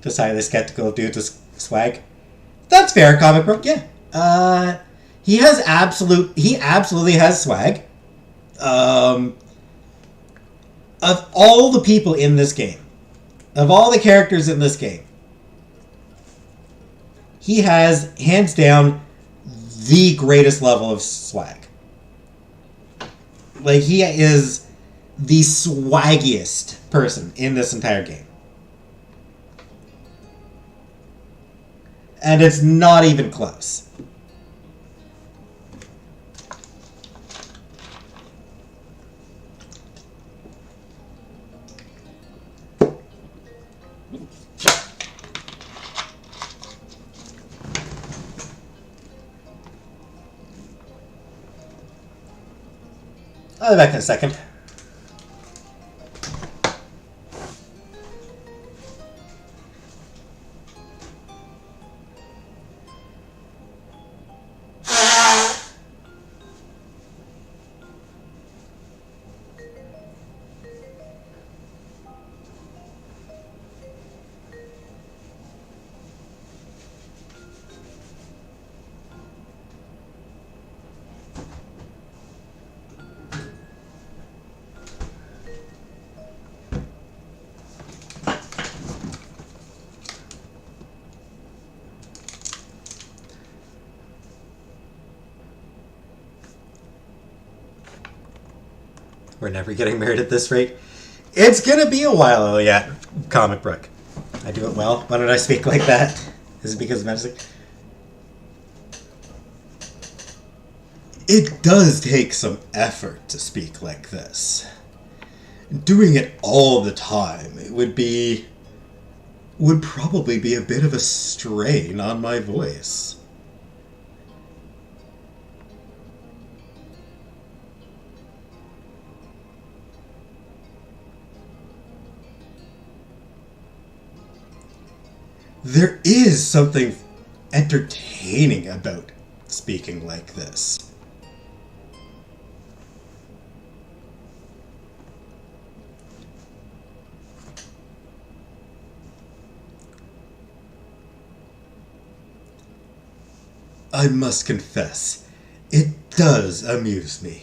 Just highly skeptical due to swag. That's fair, Comic Book, yeah. He absolutely has swag. Of all the people in this game, of all the characters in this game, he has, hands down, the greatest level of swag. Like, he is the swaggiest person in this entire game. And it's not even close. I'll be back in a second. We're never getting married at this rate. It's gonna be a while yet, Comic Book. I do it well. Why don't I speak like that? Is it because of medicine? It does take some effort to speak like this. Doing it all the time, would probably be a bit of a strain on my voice. There is something entertaining about speaking like this. I must confess, it does amuse me.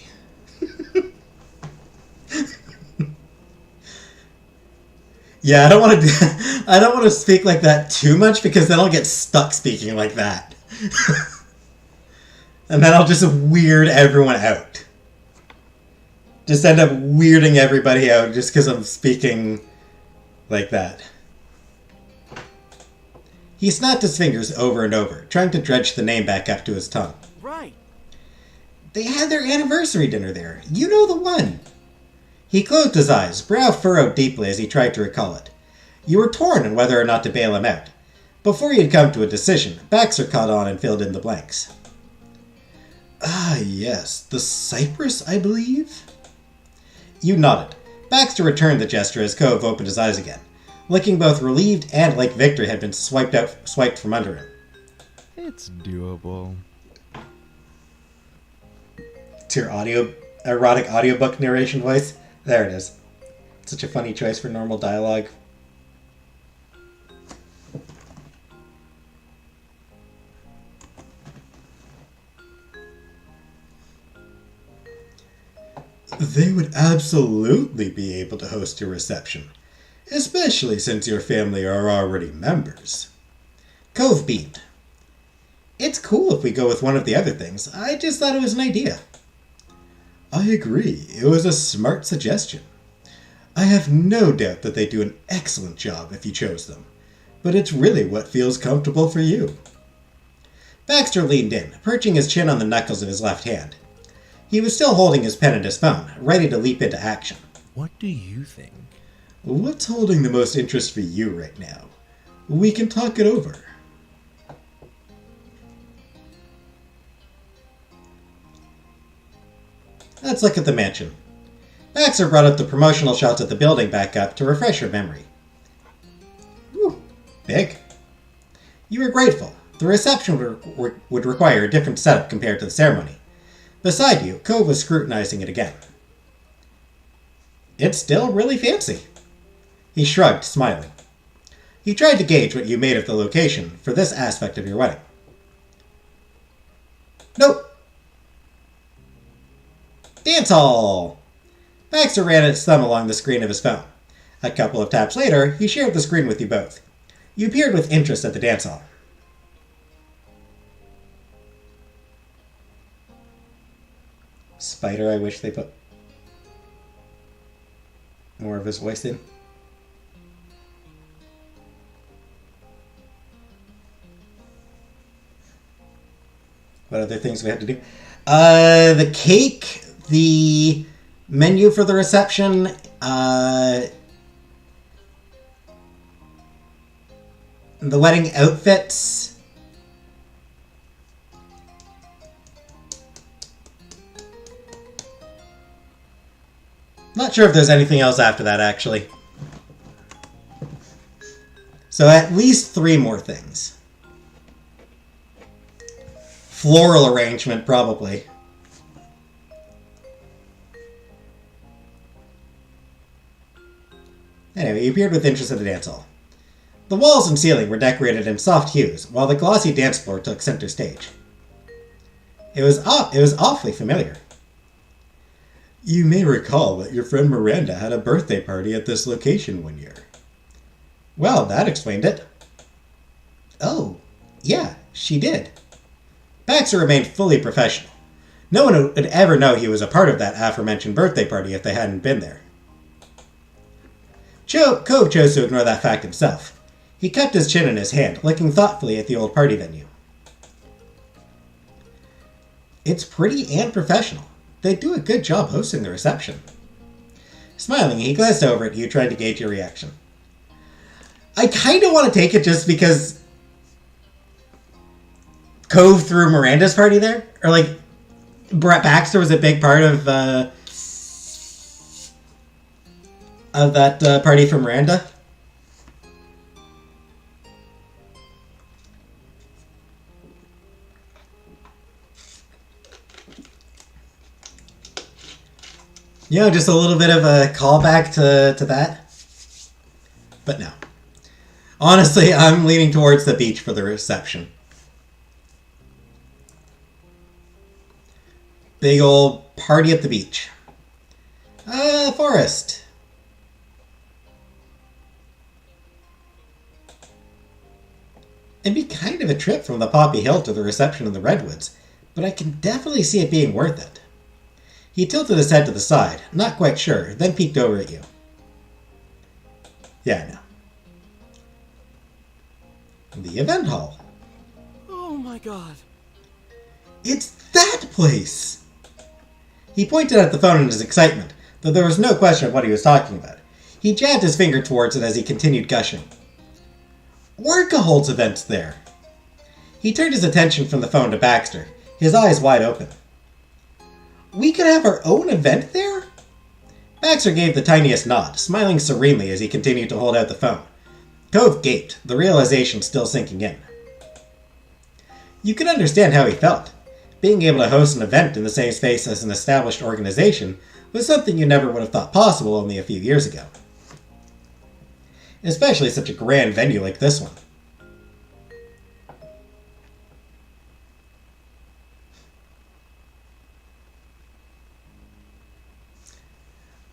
Yeah, I don't want to speak like that too much because then I'll get stuck speaking like that. And then I'll just weird everyone out. Just end up weirding everybody out just because I'm speaking like that. He snapped his fingers over and over, trying to dredge the name back up to his tongue. Right. They had their anniversary dinner there. You know the one. He closed his eyes, brow furrowed deeply as he tried to recall it. You were torn on whether or not to bail him out. Before he had come to a decision, Baxter caught on and filled in the blanks. Ah, yes. The Cypress, I believe? You nodded. Baxter returned the gesture as Cove opened his eyes again, looking both relieved and like victory had been swiped from under him. It's doable. It's your erotic audiobook narration voice. There it is. Such a funny choice for normal dialogue. They would absolutely be able to host your reception, especially since your family are already members. Cove beamed. It's cool if we go with one of the other things. I just thought it was an idea. I agree. It was a smart suggestion. I have no doubt that they do an excellent job if you chose them, but it's really what feels comfortable for you. Baxter leaned in, perching his chin on the knuckles of his left hand. He was still holding his pen and his phone, ready to leap into action. What do you think? What's holding the most interest for you right now? We can talk it over. Let's look at the mansion. Baxter brought up the promotional shots of the building back up to refresh her memory. Whew, big. You were grateful. The reception would require a different setup compared to the ceremony. Beside you, Cove was scrutinizing it again. It's still really fancy. He shrugged, smiling. He tried to gauge what you made of the location for this aspect of your wedding. Nope. Dance hall! Baxter ran his thumb along the screen of his phone. A couple of taps later, he shared the screen with you both. You peered with interest at the dance hall. Spider, I wish they put more of his voice in. What other things we have to do? The cake, the menu for the reception, the wedding outfits. Not sure if there's anything else after that, actually. So at least 3 more things. Floral arrangement, probably. Anyway, you appeared with interest at the dance hall. The walls and ceiling were decorated in soft hues, while the glossy dance floor took center stage. It was awfully familiar. You may recall that your friend Miranda had a birthday party at this location one year. Well, that explained it. Oh, yeah, she did. Baxter remained fully professional. No one would ever know he was a part of that aforementioned birthday party if they hadn't been there. Cove chose to ignore that fact himself. He kept his chin in his hand, looking thoughtfully at the old party venue. It's pretty and professional. They do a good job hosting the reception. Smiling, he glanced over at you, trying to gauge your reaction. I kind of want to take it just because Cove threw Miranda's party there. Or like, Baxter was a big part of that party for Miranda. You know, just a little bit of a callback to that. But no. Honestly, I'm leaning towards the beach for the reception. Big old party at the beach. Forest. It'd be kind of a trip from the Poppy Hill to the reception in the Redwoods, but I can definitely see it being worth it. He tilted his head to the side, not quite sure, then peeked over at you. Yeah, I know. The event hall. Oh my god. It's that place! He pointed at the phone in his excitement, though there was no question of what he was talking about. He jabbed his finger towards it as he continued gushing. Orca holds events there. He turned his attention from the phone to Baxter, his eyes wide open. We could have our own event there? Baxter gave the tiniest nod, smiling serenely as he continued to hold out the phone. Cove gaped, the realization still sinking in. You could understand how he felt. Being able to host an event in the same space as an established organization was something you never would have thought possible only a few years ago. Especially such a grand venue like this one.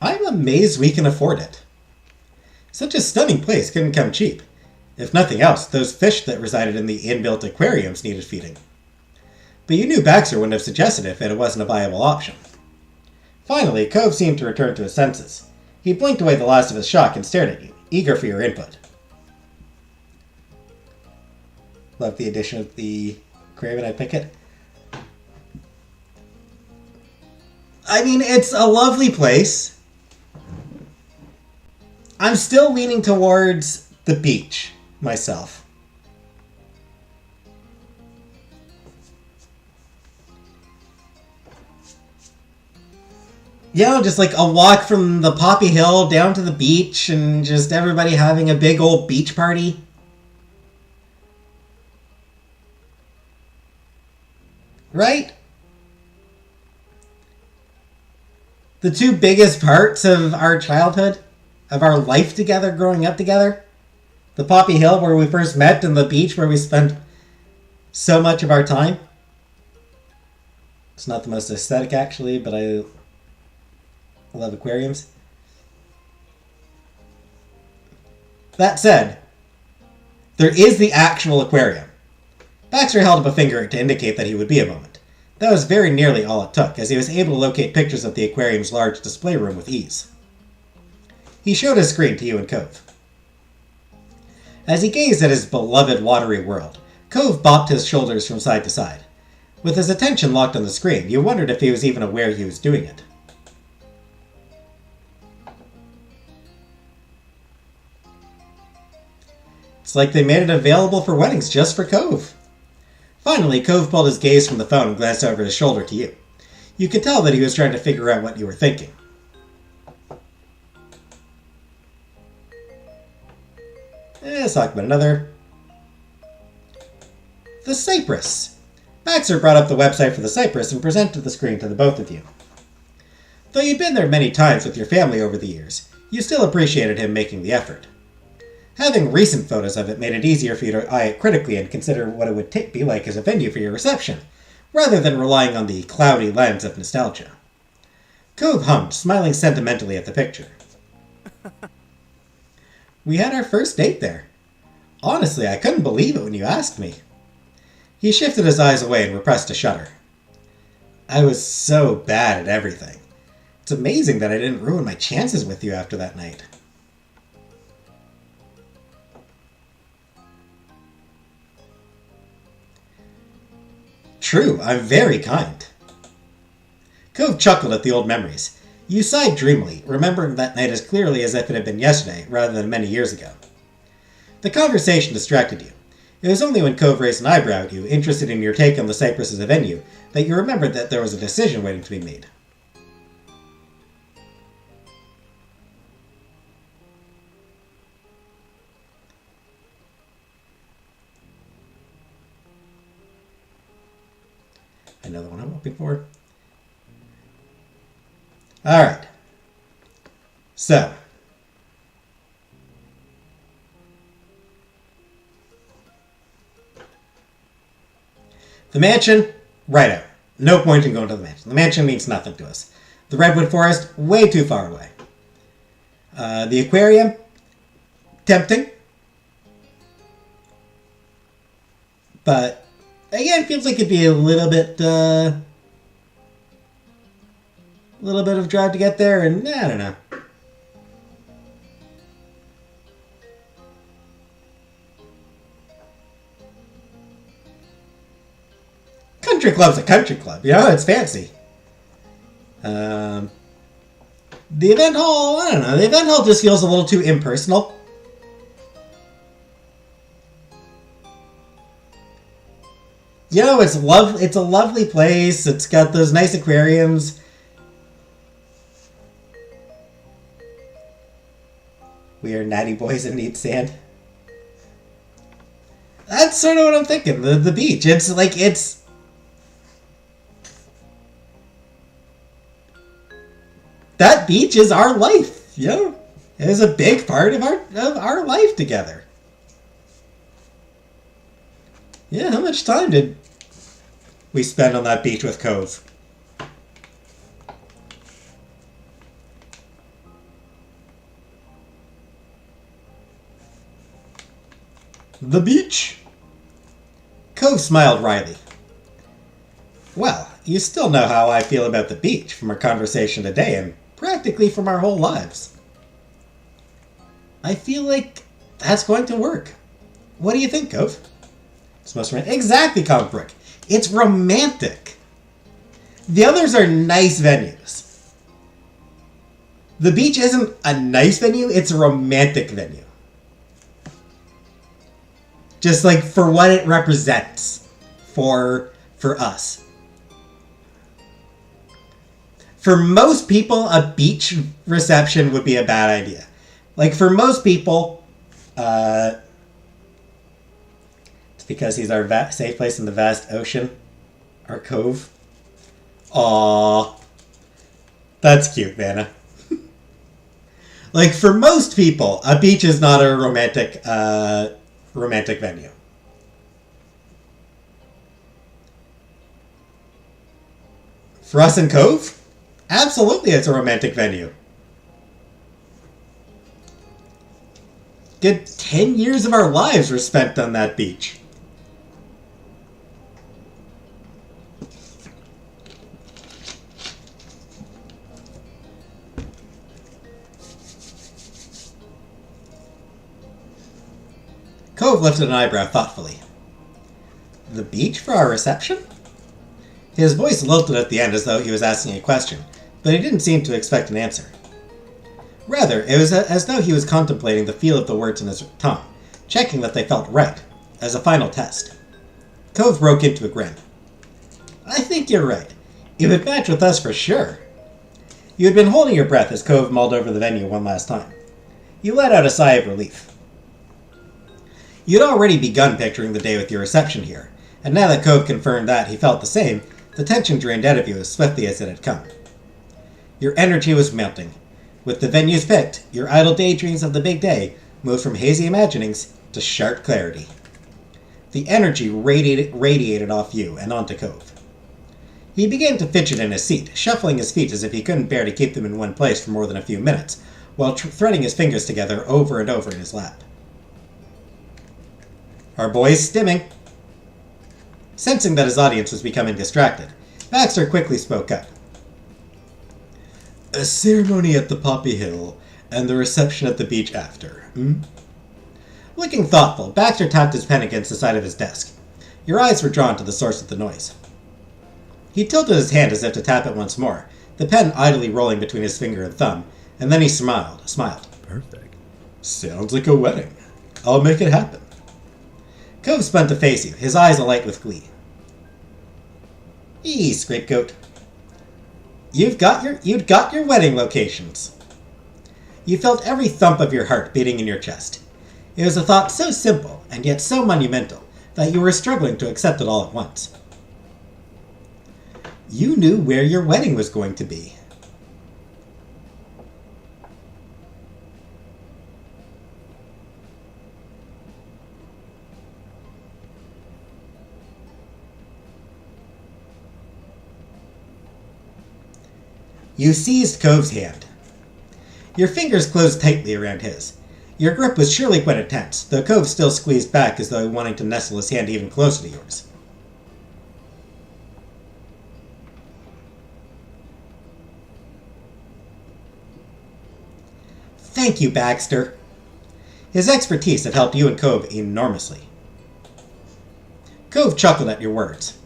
I'm amazed we can afford it. Such a stunning place couldn't come cheap. If nothing else, those fish that resided in the inbuilt aquariums needed feeding. But you knew Baxter wouldn't have suggested it if it wasn't a viable option. Finally, Cove seemed to return to his senses. He blinked away the last of his shock and stared at you, eager for your input. Love the addition of the aquarium, I pick it. I mean, it's a lovely place. I'm still leaning towards the beach myself. You know, just like a walk from the Poppy Hill down to the beach and just everybody having a big old beach party. Right? The two biggest parts of our childhood, of our life together, growing up together. The Poppy Hill where we first met and the beach where we spent so much of our time. It's not the most aesthetic actually, but I love aquariums. That said, there is the actual aquarium. Baxter held up a finger to indicate that he would be a moment. That was very nearly all it took, as he was able to locate pictures of the aquarium's large display room with ease. He showed his screen to you and Cove. As he gazed at his beloved watery world, Cove bopped his shoulders from side to side. With his attention locked on the screen, you wondered if he was even aware he was doing it. It's like they made it available for weddings just for Cove. Finally, Cove pulled his gaze from the phone and glanced over his shoulder to you. You could tell that he was trying to figure out what you were thinking. Let's talk about another. The Cypress. Baxter brought up the website for the Cypress and presented the screen to the both of you. Though you'd been there many times with your family over the years, you still appreciated him making the effort. Having recent photos of it made it easier for you to eye it critically and consider what it would be like as a venue for your reception, rather than relying on the cloudy lens of nostalgia. Cove hummed, smiling sentimentally at the picture. We had our first date there. Honestly, I couldn't believe it when you asked me. He shifted his eyes away and repressed a shudder. I was so bad at everything. It's amazing that I didn't ruin my chances with you after that night. True, I'm very kind. Cove chuckled at the old memories. You sighed dreamily, remembering that night as clearly as if it had been yesterday, rather than many years ago. The conversation distracted you. It was only when Cove raised an eyebrow at you, interested in your take on the Cypress as a venue, that you remembered that there was a decision waiting to be made. Another one I'm hoping for. Alright. So. The mansion, righto. No point in going to the mansion. The mansion means nothing to us. The Redwood Forest, way too far away. The aquarium, tempting. But, again, feels like it'd be a little bit of drive to get there, and I don't know. Country club's a country club, you know, it's fancy. The event hall, I don't know, the event hall just feels a little too impersonal. You know, it's a lovely place, it's got those nice aquariums. We are natty boys and need sand. That's sort of what I'm thinking, the beach. It's like, that beach is our life, you know? It is a big part of our life together. Yeah, how much time did we spend on that beach with Cove? The beach? Cove smiled wryly. Well, you still know how I feel about the beach from our conversation today and practically from our whole lives. I feel like that's going to work. What do you think, Cove? It's most romantic. Exactly, Comic Brook. It's romantic. The others are nice venues. The beach isn't a nice venue, it's a romantic venue. Just like for what it represents for us. For most people, a beach reception would be a bad idea. Like, for most people, it's because he's our safe place in the vast ocean. Our cove. Aww. That's cute, Vanna. Like, for most people, a beach is not a romantic venue. For us in Cove? Absolutely, it's a romantic venue. Good 10 years of our lives were spent on that beach. Cove lifted an eyebrow thoughtfully. The beach for our reception? His voice lilted at the end as though he was asking a question, but he didn't seem to expect an answer. Rather, it was as though he was contemplating the feel of the words in his tongue, checking that they felt right, as a final test. Cove broke into a grin. I think you're right. It would match with us for sure. You had been holding your breath as Cove mulled over the venue one last time. You let out a sigh of relief. You'd already begun picturing the day with your reception here, and now that Cove confirmed that he felt the same, the tension drained out of you as swiftly as it had come. Your energy was mounting. With the venues picked, your idle daydreams of the big day moved from hazy imaginings to sharp clarity. The energy radiated off you and onto Cove. He began to fidget in his seat, shuffling his feet as if he couldn't bear to keep them in one place for more than a few minutes, while threading his fingers together over and over in his lap. Our boy's stimming. Sensing that his audience was becoming distracted, Baxter quickly spoke up. A ceremony at the Poppy Hill, and the reception at the beach after, Looking thoughtful, Baxter tapped his pen against the side of his desk. Your eyes were drawn to the source of the noise. He tilted his hand as if to tap it once more, the pen idly rolling between his finger and thumb, and then he smiled. Perfect. Sounds like a wedding. I'll make it happen. Cove spun to face you, his eyes alight with glee. Ease, Scapegoat. You'd got your wedding locations. You felt every thump of your heart beating in your chest. It was a thought so simple, and yet so monumental, that you were struggling to accept it all at once. You knew where your wedding was going to be. You seized Cove's hand. Your fingers closed tightly around his. Your grip was surely quite intense, though Cove still squeezed back as though wanting to nestle his hand even closer to yours. Thank you, Baxter. His expertise had helped you and Cove enormously. Cove chuckled at your words.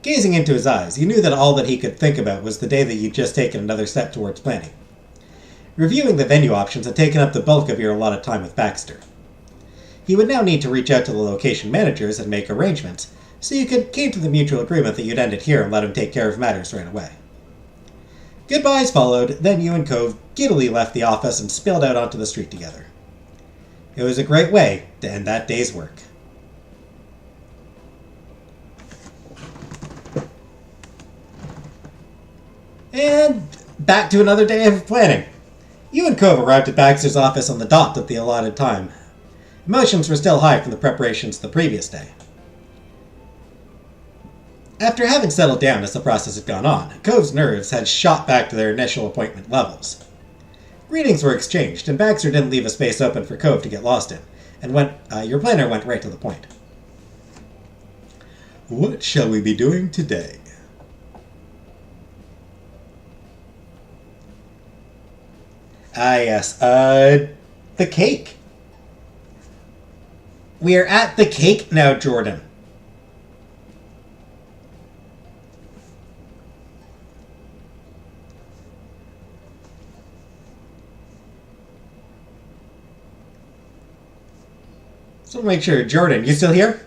Gazing into his eyes, you knew that all that he could think about was the day that you'd just taken another step towards planning. Reviewing the venue options had taken up the bulk of your allotted time with Baxter. He would now need to reach out to the location managers and make arrangements, so you came to the mutual agreement that you'd end it here and let him take care of matters right away. Goodbyes followed, then you and Cove giddily left the office and spilled out onto the street together. It was a great way to end that day's work. And back to another day of planning. You and Cove arrived at Baxter's office on the dot at the allotted time. Emotions were still high from the preparations the previous day. After having settled down as the process had gone on, Cove's nerves had shot back to their initial appointment levels. Greetings were exchanged, and Baxter didn't leave a space open for Cove to get lost in, and your planner went right to the point. What shall we be doing today? Yes, the cake. We are at the cake now, Jordan. So make sure, Jordan, you still here?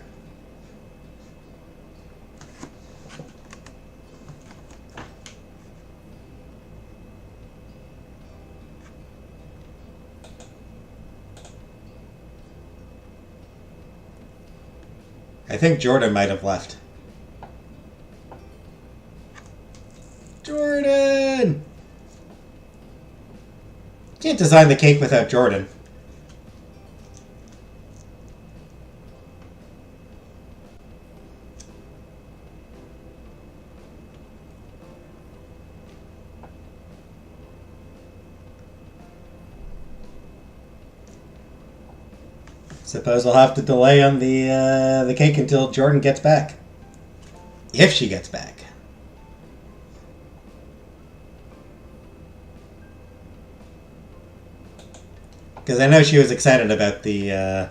I think Jordan might have left. Jordan! Can't design the cake without Jordan. Suppose I'll have to delay on the cake until Jordan gets back. If she gets back. Because I know she was excited about the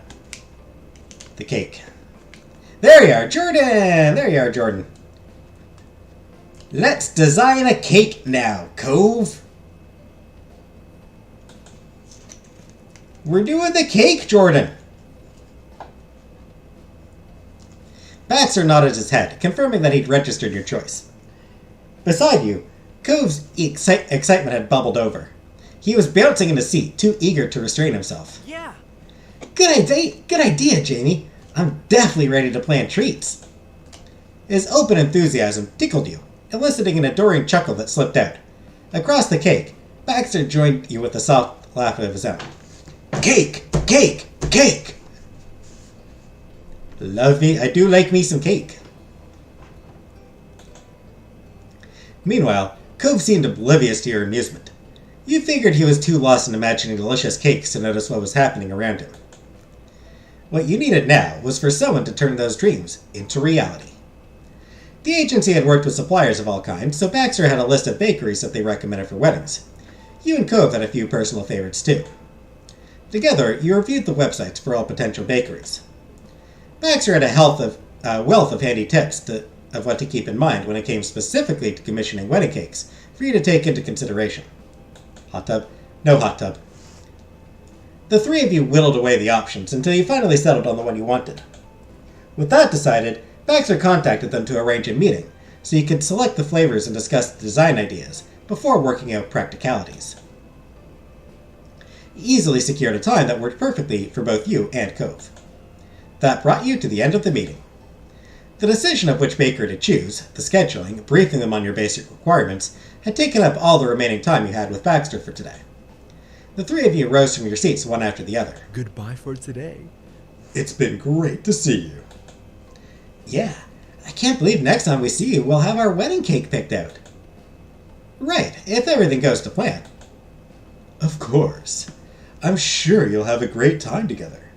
cake. There you are, Jordan! There you are, Jordan. Let's design a cake now, Cove. We're doing the cake, Jordan. Baxter nodded his head, confirming that he'd registered your choice. Beside you, Cove's excitement had bubbled over. He was bouncing in his seat, too eager to restrain himself. Yeah. Good idea, Jamie. I'm definitely ready to plan treats. His open enthusiasm tickled you, eliciting an adoring chuckle that slipped out. Across the cake, Baxter joined you with a soft laugh of his own. Cake! Cake! Cake! Love me. I do like me some cake. Meanwhile, Cove seemed oblivious to your amusement. You figured he was too lost in imagining delicious cakes to notice what was happening around him. What you needed now was for someone to turn those dreams into reality. The agency had worked with suppliers of all kinds, so Baxter had a list of bakeries that they recommended for weddings. You and Cove had a few personal favorites too. Together, you reviewed the websites for all potential bakeries. Baxter had a wealth of handy tips of what to keep in mind when it came specifically to commissioning wedding cakes for you to take into consideration. Hot tub? No hot tub. The three of you whittled away the options until you finally settled on the one you wanted. With that decided, Baxter contacted them to arrange a meeting so you could select the flavors and discuss the design ideas before working out practicalities. He easily secured a time that worked perfectly for both you and Cove. That brought you to the end of the meeting. The decision of which baker to choose, the scheduling, briefing them on your basic requirements, had taken up all the remaining time you had with Baxter for today. The three of you rose from your seats one after the other. Goodbye for today. It's been great to see you. Yeah, I can't believe next time we see you we'll have our wedding cake picked out. Right, if everything goes to plan. Of course. I'm sure you'll have a great time together.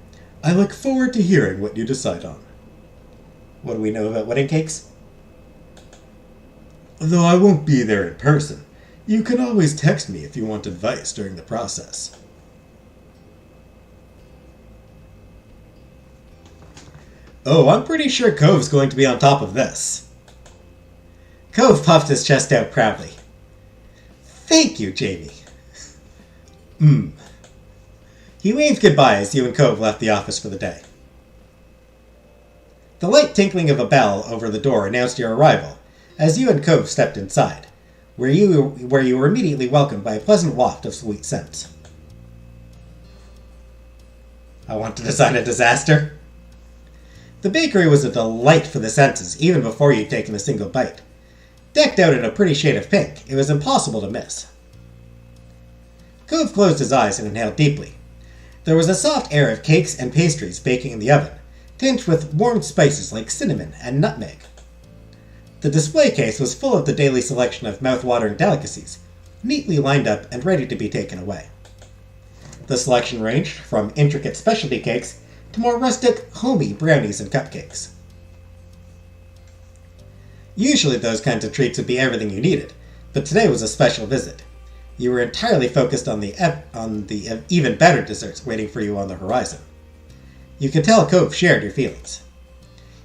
I look forward to hearing what you decide on. What do we know about wedding cakes? Though I won't be there in person, you can always text me if you want advice during the process. Oh, I'm pretty sure Cove's going to be on top of this. Cove puffed his chest out proudly. Thank you, Jamie. He waved goodbye as you and Cove left the office for the day. The light tinkling of a bell over the door announced your arrival as you and Cove stepped inside, where you were immediately welcomed by a pleasant waft of sweet scents. I want to design a disaster. The bakery was a delight for the senses even before you'd taken a single bite. Decked out in a pretty shade of pink, it was impossible to miss. Cove closed his eyes and inhaled deeply. There was a soft air of cakes and pastries baking in the oven, tinged with warm spices like cinnamon and nutmeg. The display case was full of the daily selection of mouth-watering delicacies, neatly lined up and ready to be taken away. The selection ranged from intricate specialty cakes to more rustic, homey brownies and cupcakes. Usually those kinds of treats would be everything you needed, but today was a special visit. You were entirely focused on the even better desserts waiting for you on the horizon. You could tell Cove shared your feelings.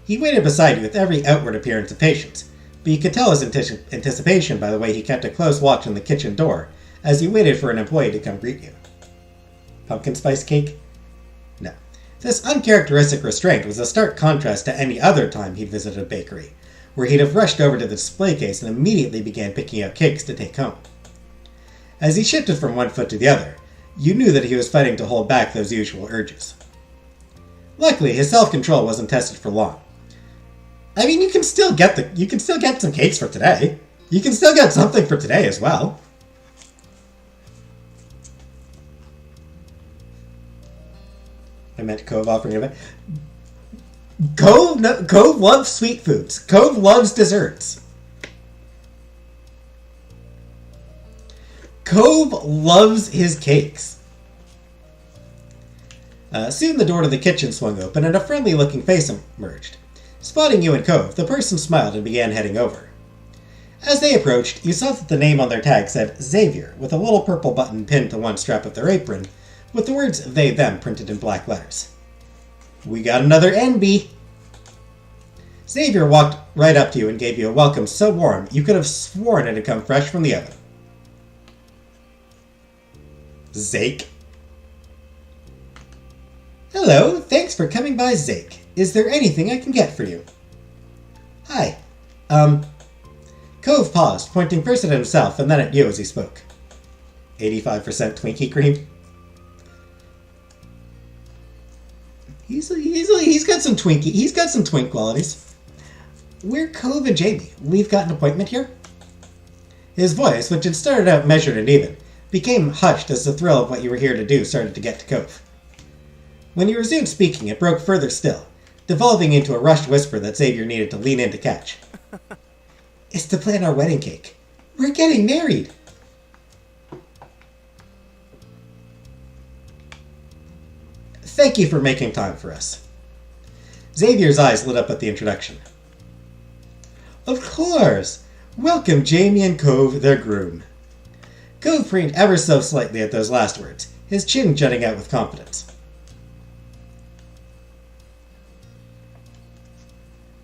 He waited beside you with every outward appearance of patience, but you could tell his anticipation by the way he kept a close watch on the kitchen door as he waited for an employee to come greet you. Pumpkin spice cake? No. This uncharacteristic restraint was a stark contrast to any other time he'd visited a bakery, where he'd have rushed over to the display case and immediately began picking out cakes to take home. As he shifted from one foot to the other, you knew that he was fighting to hold back those usual urges. Luckily, his self-control wasn't tested for long. I mean, you can still get some cakes for today. You can still get something for today as well. I meant Cove offering it. Cove loves sweet foods. Cove loves desserts. Cove loves his cakes. Soon the door to the kitchen swung open and a friendly-looking face emerged. Spotting you and Cove, the person smiled and began heading over. As they approached, you saw that the name on their tag said Xavier, with a little purple button pinned to one strap of their apron, with the words they-them printed in black letters. We got another NB! Xavier walked right up to you and gave you a welcome so warm you could have sworn it had come fresh from the oven. Zake. Hello, thanks for coming by, Zake. Is there anything I can get for you? Hi. Cove paused, pointing first at himself and then at you as he spoke. 85% Twinkie cream? He's got some Twinkie. He's got some twink qualities. We're Cove and Jamie. We've got an appointment here. His voice, which had started out measured and even, became hushed as the thrill of what you were here to do started to get to Cove. When he resumed speaking, it broke further still, devolving into a rushed whisper that Xavier needed to lean in to catch. It's to plan our wedding cake. We're getting married. Thank you for making time for us. Xavier's eyes lit up at the introduction. Of course! Welcome Jamie and Cove, their groom. Cove preened ever so slightly at those last words, his chin jutting out with confidence.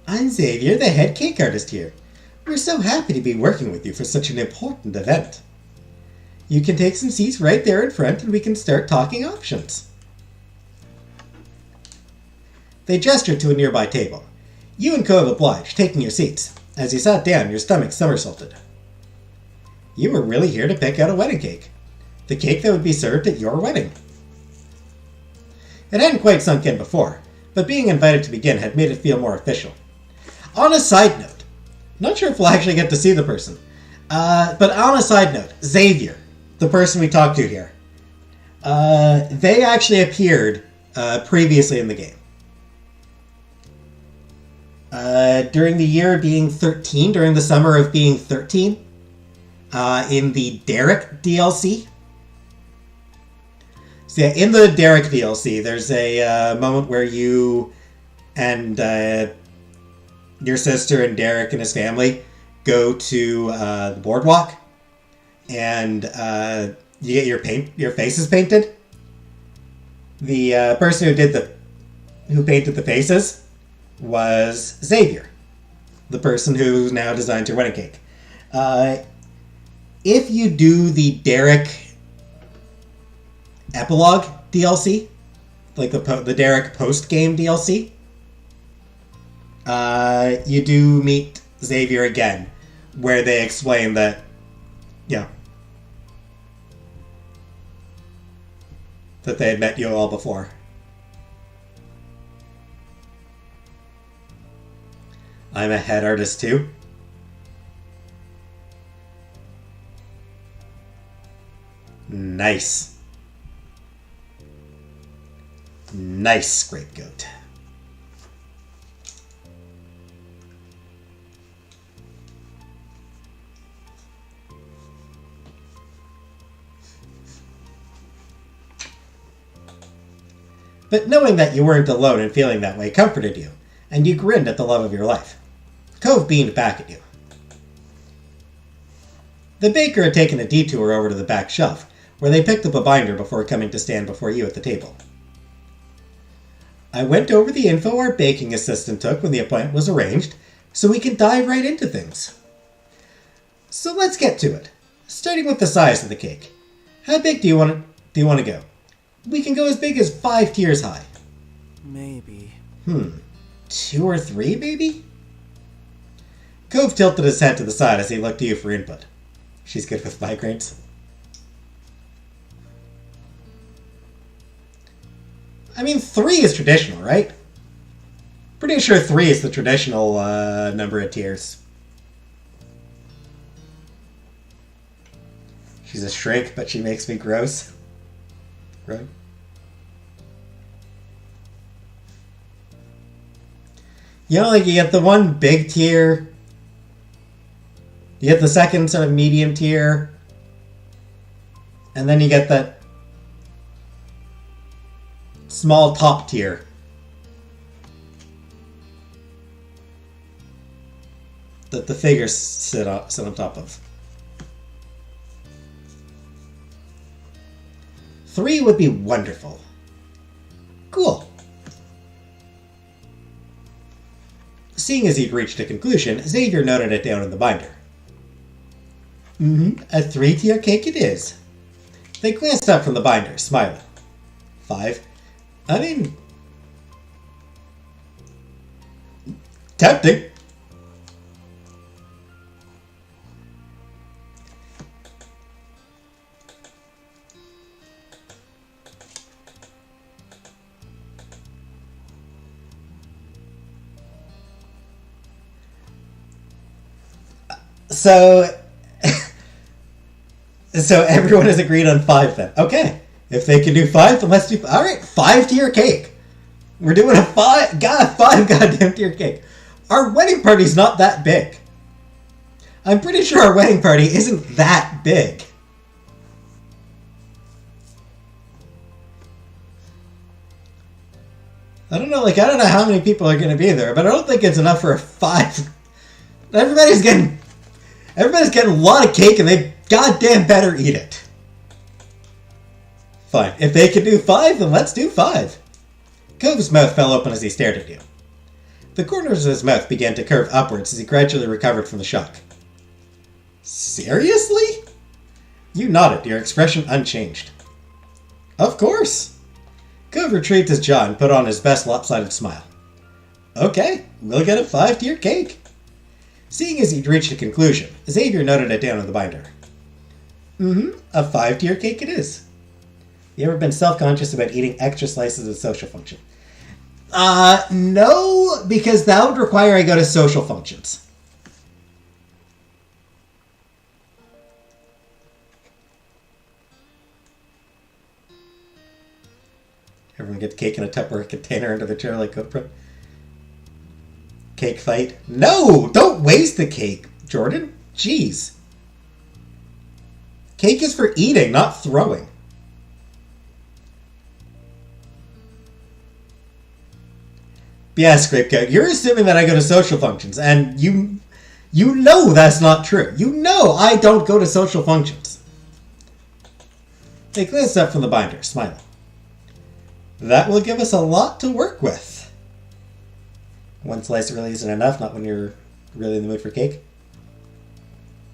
I'm Xavier, the head cake artist here. We're so happy to be working with you for such an important event. You can take some seats right there in front and we can start talking options. They gestured to a nearby table. You and Cove obliged, taking your seats. As you sat down, your stomach somersaulted. You were really here to pick out a wedding cake. The cake that would be served at your wedding. It hadn't quite sunk in before, but being invited to begin had made it feel more official. On a side note, not sure if we'll actually get to see the person, but on a side note, Xavier, the person we talked to here, they actually appeared previously in the game. During the year being 13, during the summer of being 13, in the Derek DLC. So yeah, in the Derek DLC, there's a moment where you and your sister and Derek and his family go to the boardwalk, and you get your faces painted. The person who painted the faces was Xavier, the person who now designed your wedding cake. If you do the Derek epilogue DLC, like the Derek post-game DLC, you do meet Xavier again, where they explain that, that they had met you all before. I'm a head artist too. Nice. Nice scapegoat. But knowing that you weren't alone in feeling that way comforted you, and you grinned at the love of your life. Cove beamed back at you. The baker had taken a detour over to the back shelf, where they picked up a binder before coming to stand before you at the table. I went over the info our baking assistant took when the appointment was arranged, so we can dive right into things. So let's get to it, starting with the size of the cake. How big do you want to go? We can go as big as 5 tiers high. Maybe. 2 or 3, maybe? Cove tilted his head to the side as he looked to you for input. She's good with migraines. I mean, 3 is traditional, right? Pretty sure 3 is the traditional number of tiers. She's a shrink, but she makes me gross. Right? You know, like you get the one big tier, you get the second sort of medium tier, and then you get that small top tier. That the figures sit on top of. 3 would be wonderful. Cool. Seeing as he'd reached a conclusion, Xavier noted it down in the binder. A 3-tier cake it is. They glanced up from the binder, smiling. 5. I mean... tempting. So everyone has agreed on 5 then. Okay. If they can do 5, then let's do... Alright, 5-tier cake. We're doing a 5 goddamn tier cake. Our wedding party's not that big. I'm pretty sure our wedding party isn't that big. I don't know how many people are going to be there, but I don't think it's enough for a 5. Everybody's getting a lot of cake, and they goddamn better eat it. Fine. If they can do 5, then let's do 5. Cove's mouth fell open as he stared at you. The corners of his mouth began to curve upwards as he gradually recovered from the shock. Seriously? You nodded, your expression unchanged. Of course. Cove retrieved his jaw and put on his best lopsided smile. Okay, we'll get a 5-tier cake. Seeing as he'd reached a conclusion, Xavier noted it down in the binder. A 5-tier cake it is. You ever been self-conscious about eating extra slices of social function? No, because that would require I go to social functions. Everyone gets cake in a Tupperware container under the chair like Oprah. Cake fight? No! Don't waste the cake, Jordan. Jeez. Cake is for eating, not throwing. Yeah, Scriptcode, you're assuming that I go to social functions, and you know that's not true. You know I don't go to social functions. Take this up from the binder, smiling. That will give us a lot to work with. One slice really isn't enough, not when you're really in the mood for cake.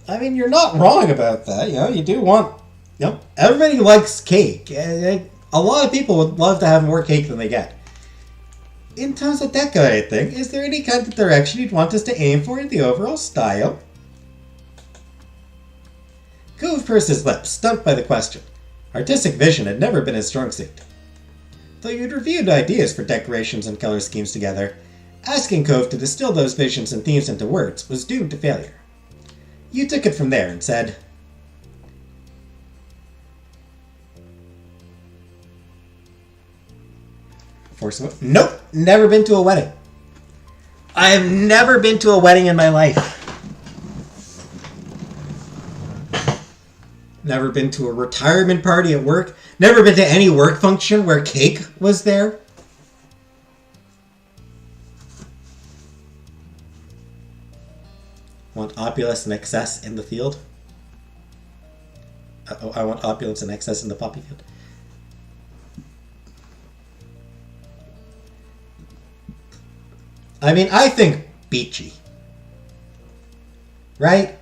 I mean, you're not wrong about that. You know, you do want... You know, everybody likes cake. A lot of people would love to have more cake than they get. In terms of decorating, is there any kind of direction you'd want us to aim for in the overall style? Cove pursed his lips, stumped by the question. Artistic vision had never been his strong suit. Though you'd reviewed ideas for decorations and color schemes together, asking Cove to distill those visions and themes into words was doomed to failure. You took it from there and said, Nope, never been to a wedding. I have never been to a wedding in my life. Never been to a retirement party at work. Never been to any work function where cake was there. Want opulence and excess in the field? Uh-oh, I want opulence and excess in the poppy field. I mean, I think beachy. Right?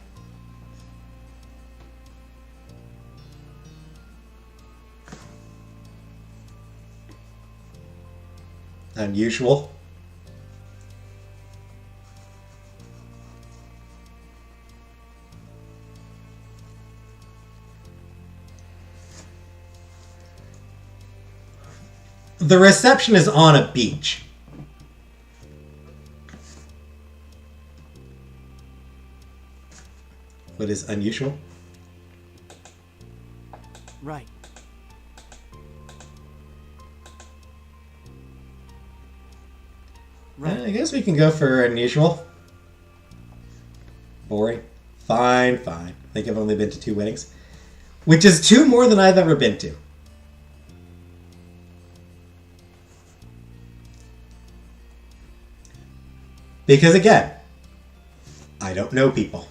Unusual. The reception is on a beach. What is unusual? Right. I guess we can go for unusual. Boring. Fine. I think I've only been to 2 weddings. Which is 2 more than I've ever been to. Because again, I don't know people.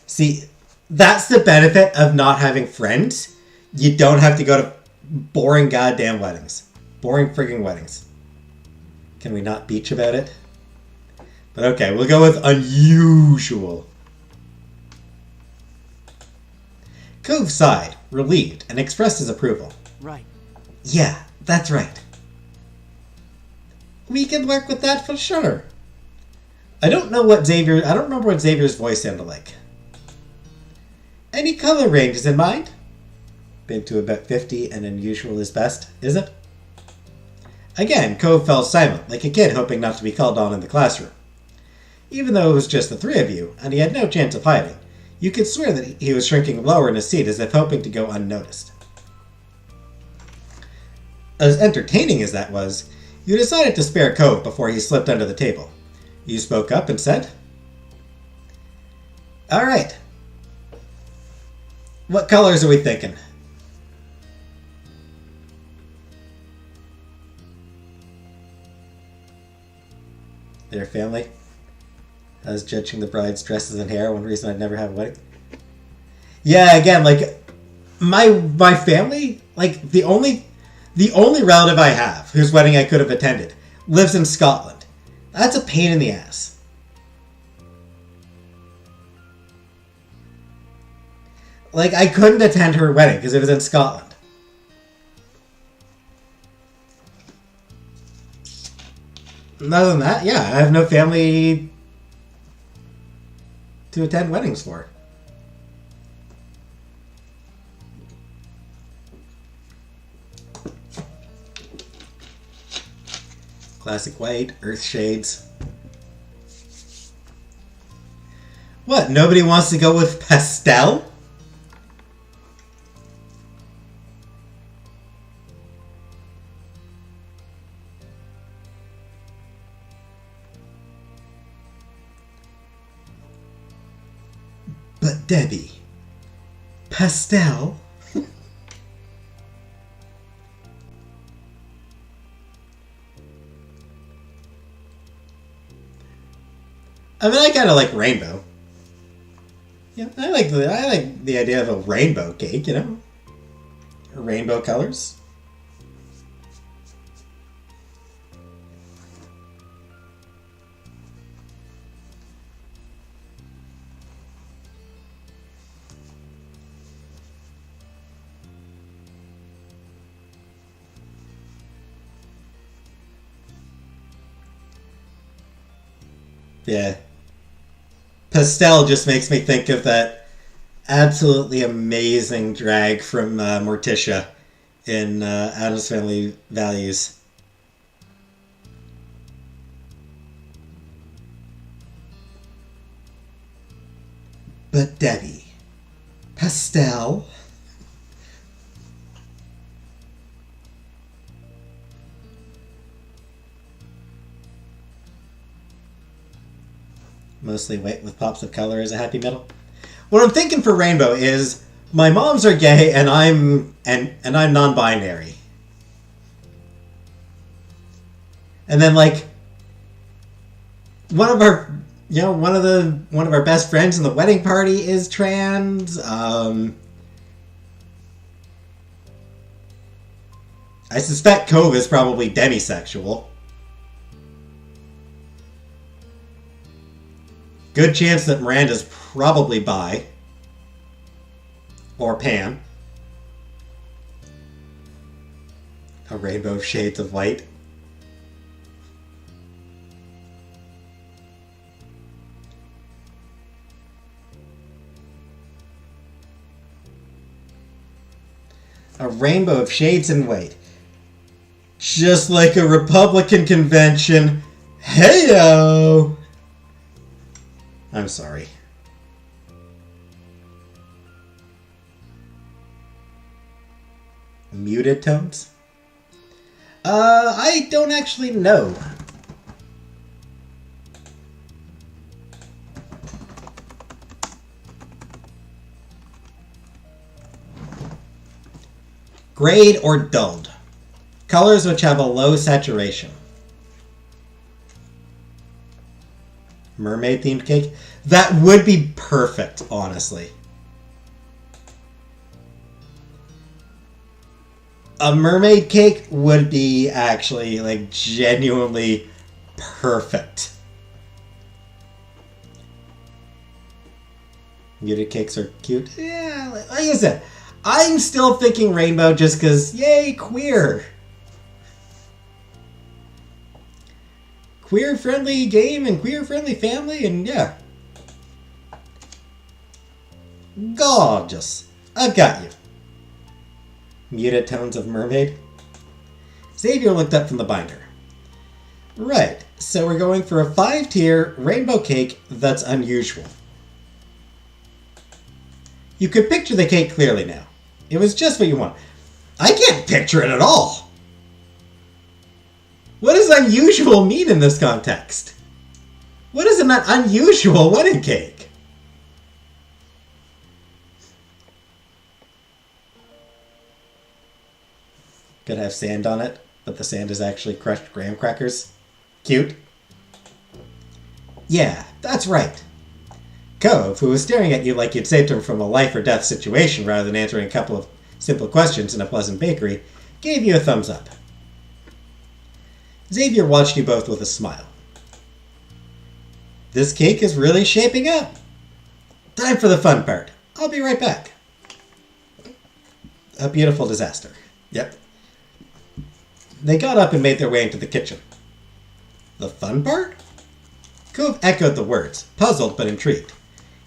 See, that's the benefit of not having friends. You don't have to go to boring goddamn weddings. Boring frigging weddings. Can we not beach about it? But okay, we'll go with unusual. Cove sighed, relieved, and expressed his approval. Right. Yeah, that's right. We can work with that for sure. I don't remember what Xavier's voice sounded like. Any color ranges in mind? Been to about 50 and unusual is best, is it? Again, Cove fell silent, like a kid hoping not to be called on in the classroom. Even though it was just the 3 of you, and he had no chance of hiding, you could swear that he was shrinking lower in his seat as if hoping to go unnoticed. As entertaining as that was, you decided to spare Cove before he slipped under the table. You spoke up and said, "All right. What colors are we thinking?" Their family? I was judging the bride's dresses and hair, one reason I'd never have a wedding. Yeah, again, like, my family, like, the only relative I have whose wedding I could have attended lives in Scotland. That's a pain in the ass. Like, I couldn't attend her wedding because it was in Scotland. And other than that, yeah, I have no family to attend weddings for. Classic white, earth shades. What, nobody wants to go with pastel? Debbie. Pastel. I mean, I kind of like rainbow. Yeah, I like the idea of a rainbow cake, you know? Rainbow colors. Yeah. Pastel just makes me think of that absolutely amazing drag from Morticia in Addams Family Values. But Debbie. Pastel. Mostly white with pops of color as a happy middle. What I'm thinking for rainbow is my moms are gay and I'm non-binary. And then like one of our best friends in the wedding party is trans. I suspect Cove is probably demisexual. Good chance that Miranda's probably bi. Or pan. A rainbow of shades of white. A rainbow of shades in white. Just like a Republican convention. Heyo! I'm sorry. Muted tones? I don't actually know. Grayed or dulled. Colors which have a low saturation. Mermaid themed cake? That would be perfect, honestly. A mermaid cake would be actually, like, genuinely perfect. Muted cakes are cute. Yeah, like I said, I'm still thinking rainbow just because, yay, queer. Queer-friendly game and queer-friendly family, and yeah. Gorgeous. I've got you. Muted tones of mermaid. Xavier looked up from the binder. Right, so we're going for a 5-tier rainbow cake that's unusual. You could picture the cake clearly now. It was just what you want. I can't picture it at all. What does unusual mean in this context? What is an unusual wedding cake? Could have sand on it, but the sand is actually crushed graham crackers. Cute. Yeah, that's right. Cove, who was staring at you like you'd saved him from a life or death situation rather than answering a couple of simple questions in a pleasant bakery, gave you a thumbs up. Xavier watched you both with a smile. This cake is really shaping up. Time for the fun part. I'll be right back. A beautiful disaster. Yep. They got up and made their way into the kitchen. The fun part? Cove echoed the words, puzzled but intrigued.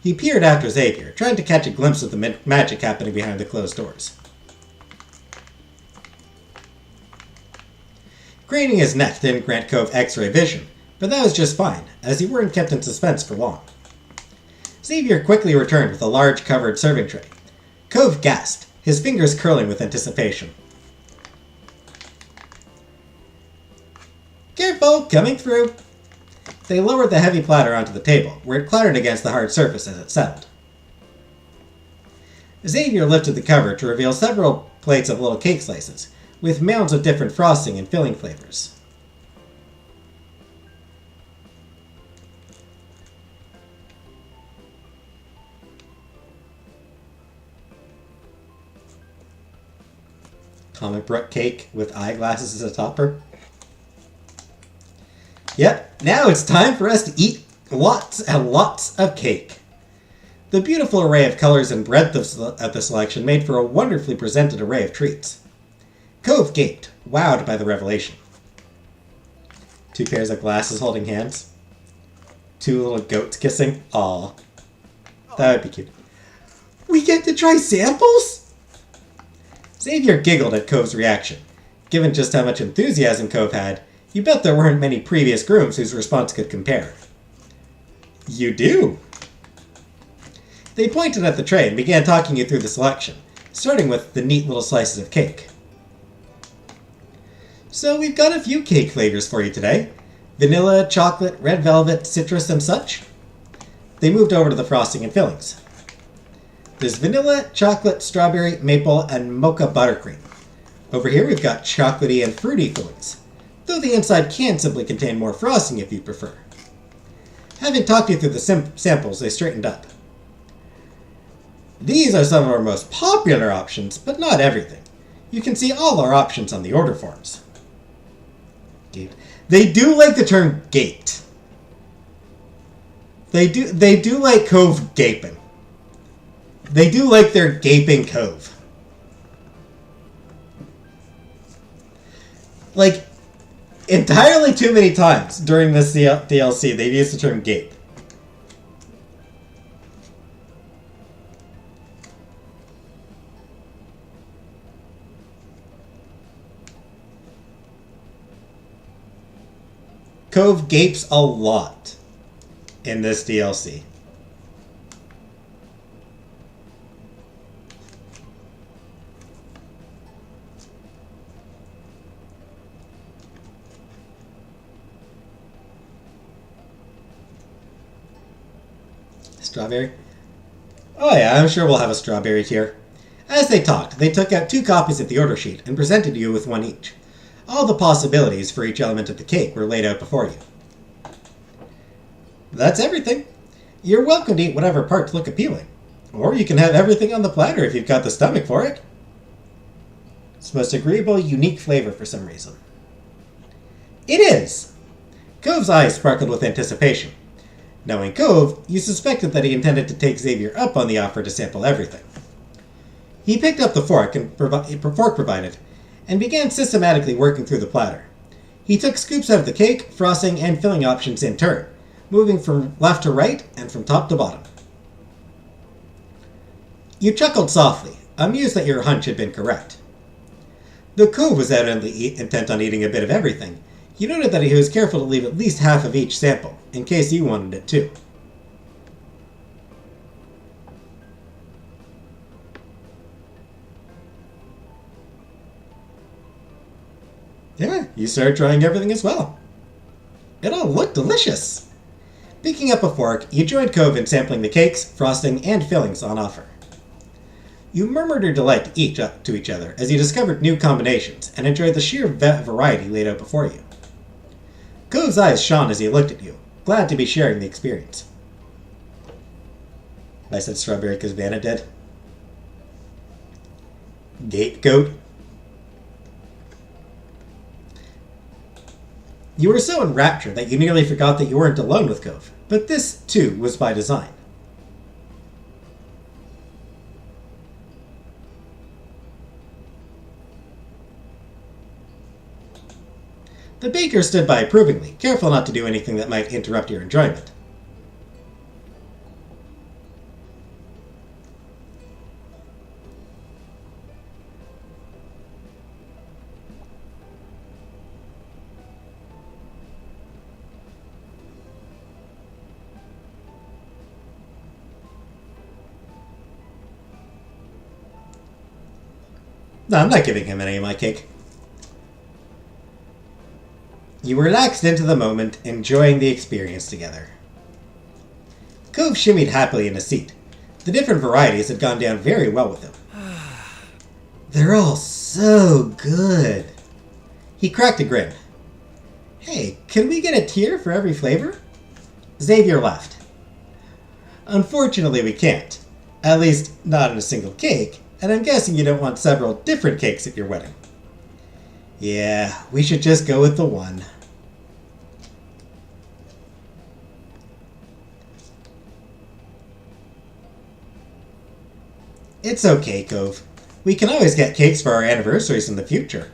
He peered after Xavier, trying to catch a glimpse of the magic happening behind the closed doors. Craning his neck didn't grant Cove X-ray vision, but that was just fine, as he weren't kept in suspense for long. Xavier quickly returned with a large covered serving tray. Cove gasped, his fingers curling with anticipation. Careful, coming through. They lowered the heavy platter onto the table, where it clattered against the hard surface as it settled. Xavier lifted the cover to reveal several plates of little cake slices, with mounds of different frosting and filling flavors. Comic book cake with eyeglasses as a topper. Yep, now it's time for us to eat lots and lots of cake. The beautiful array of colors and breadth of the selection made for a wonderfully presented array of treats. Cove gaped, wowed by the revelation. 2 pairs of glasses holding hands. 2 little goats kissing. Aw. That would be cute. We get to try samples? Xavier giggled at Cove's reaction. Given just how much enthusiasm Cove had, you bet there weren't many previous grooms whose response could compare. You do. They pointed at the tray and began talking you through the selection, starting with the neat little slices of cake. So we've got a few cake flavors for you today. Vanilla, chocolate, red velvet, citrus, and such. They moved over to the frosting and fillings. There's vanilla, chocolate, strawberry, maple, and mocha buttercream. Over here we've got chocolatey and fruity fillings, though the inside can simply contain more frosting if you prefer. Having talked you through the samples, they straightened up. These are some of our most popular options, but not everything. You can see all our options on the order forms. They do like the term gaped. They do like Cove gaping. They do like their gaping Cove. Like, entirely too many times during this DLC, they've used the term gape. Cove gapes a lot in this DLC. Strawberry? Oh yeah, I'm sure we'll have a strawberry here. As they talked, they took out 2 copies of the order sheet and presented you with 1 each. All the possibilities for each element of the cake were laid out before you. That's everything. You're welcome to eat whatever parts look appealing. Or you can have everything on the platter if you've got the stomach for it. It's the most agreeable, unique flavor for some reason. It is! Cove's eyes sparkled with anticipation. Knowing Cove, you suspected that he intended to take Xavier up on the offer to sample everything. He picked up the fork provided, and began systematically working through the platter. He took scoops out of the cake, frosting, and filling options in turn, moving from left to right and from top to bottom. You chuckled softly, amused that your hunch had been correct. Though Cove was evidently intent on eating a bit of everything, you noted that he was careful to leave at least half of each sample, in case you wanted it too. Yeah, you started trying everything as well. It all looked delicious. Picking up a fork, you joined Cove in sampling the cakes, frosting, and fillings on offer. You murmured your delight to each other as you discovered new combinations and enjoyed the sheer variety laid out before you. Cove's eyes shone as he looked at you, glad to be sharing the experience. I said strawberry because Vanna did. Gapegoat. You were so enraptured that you nearly forgot that you weren't alone with Cove, but this, too, was by design. The baker stood by approvingly, careful not to do anything that might interrupt your enjoyment. No, I'm not giving him any of my cake. You relaxed into the moment, enjoying the experience together. Cove shimmied happily in his seat. The different varieties had gone down very well with him. They're all so good. He cracked a grin. Hey, can we get a tier for every flavor? Xavier laughed. Unfortunately, we can't. At least, not in a single cake, and I'm guessing you don't want several different cakes at your wedding. Yeah, we should just go with the one. It's okay, Cove. We can always get cakes for our anniversaries in the future.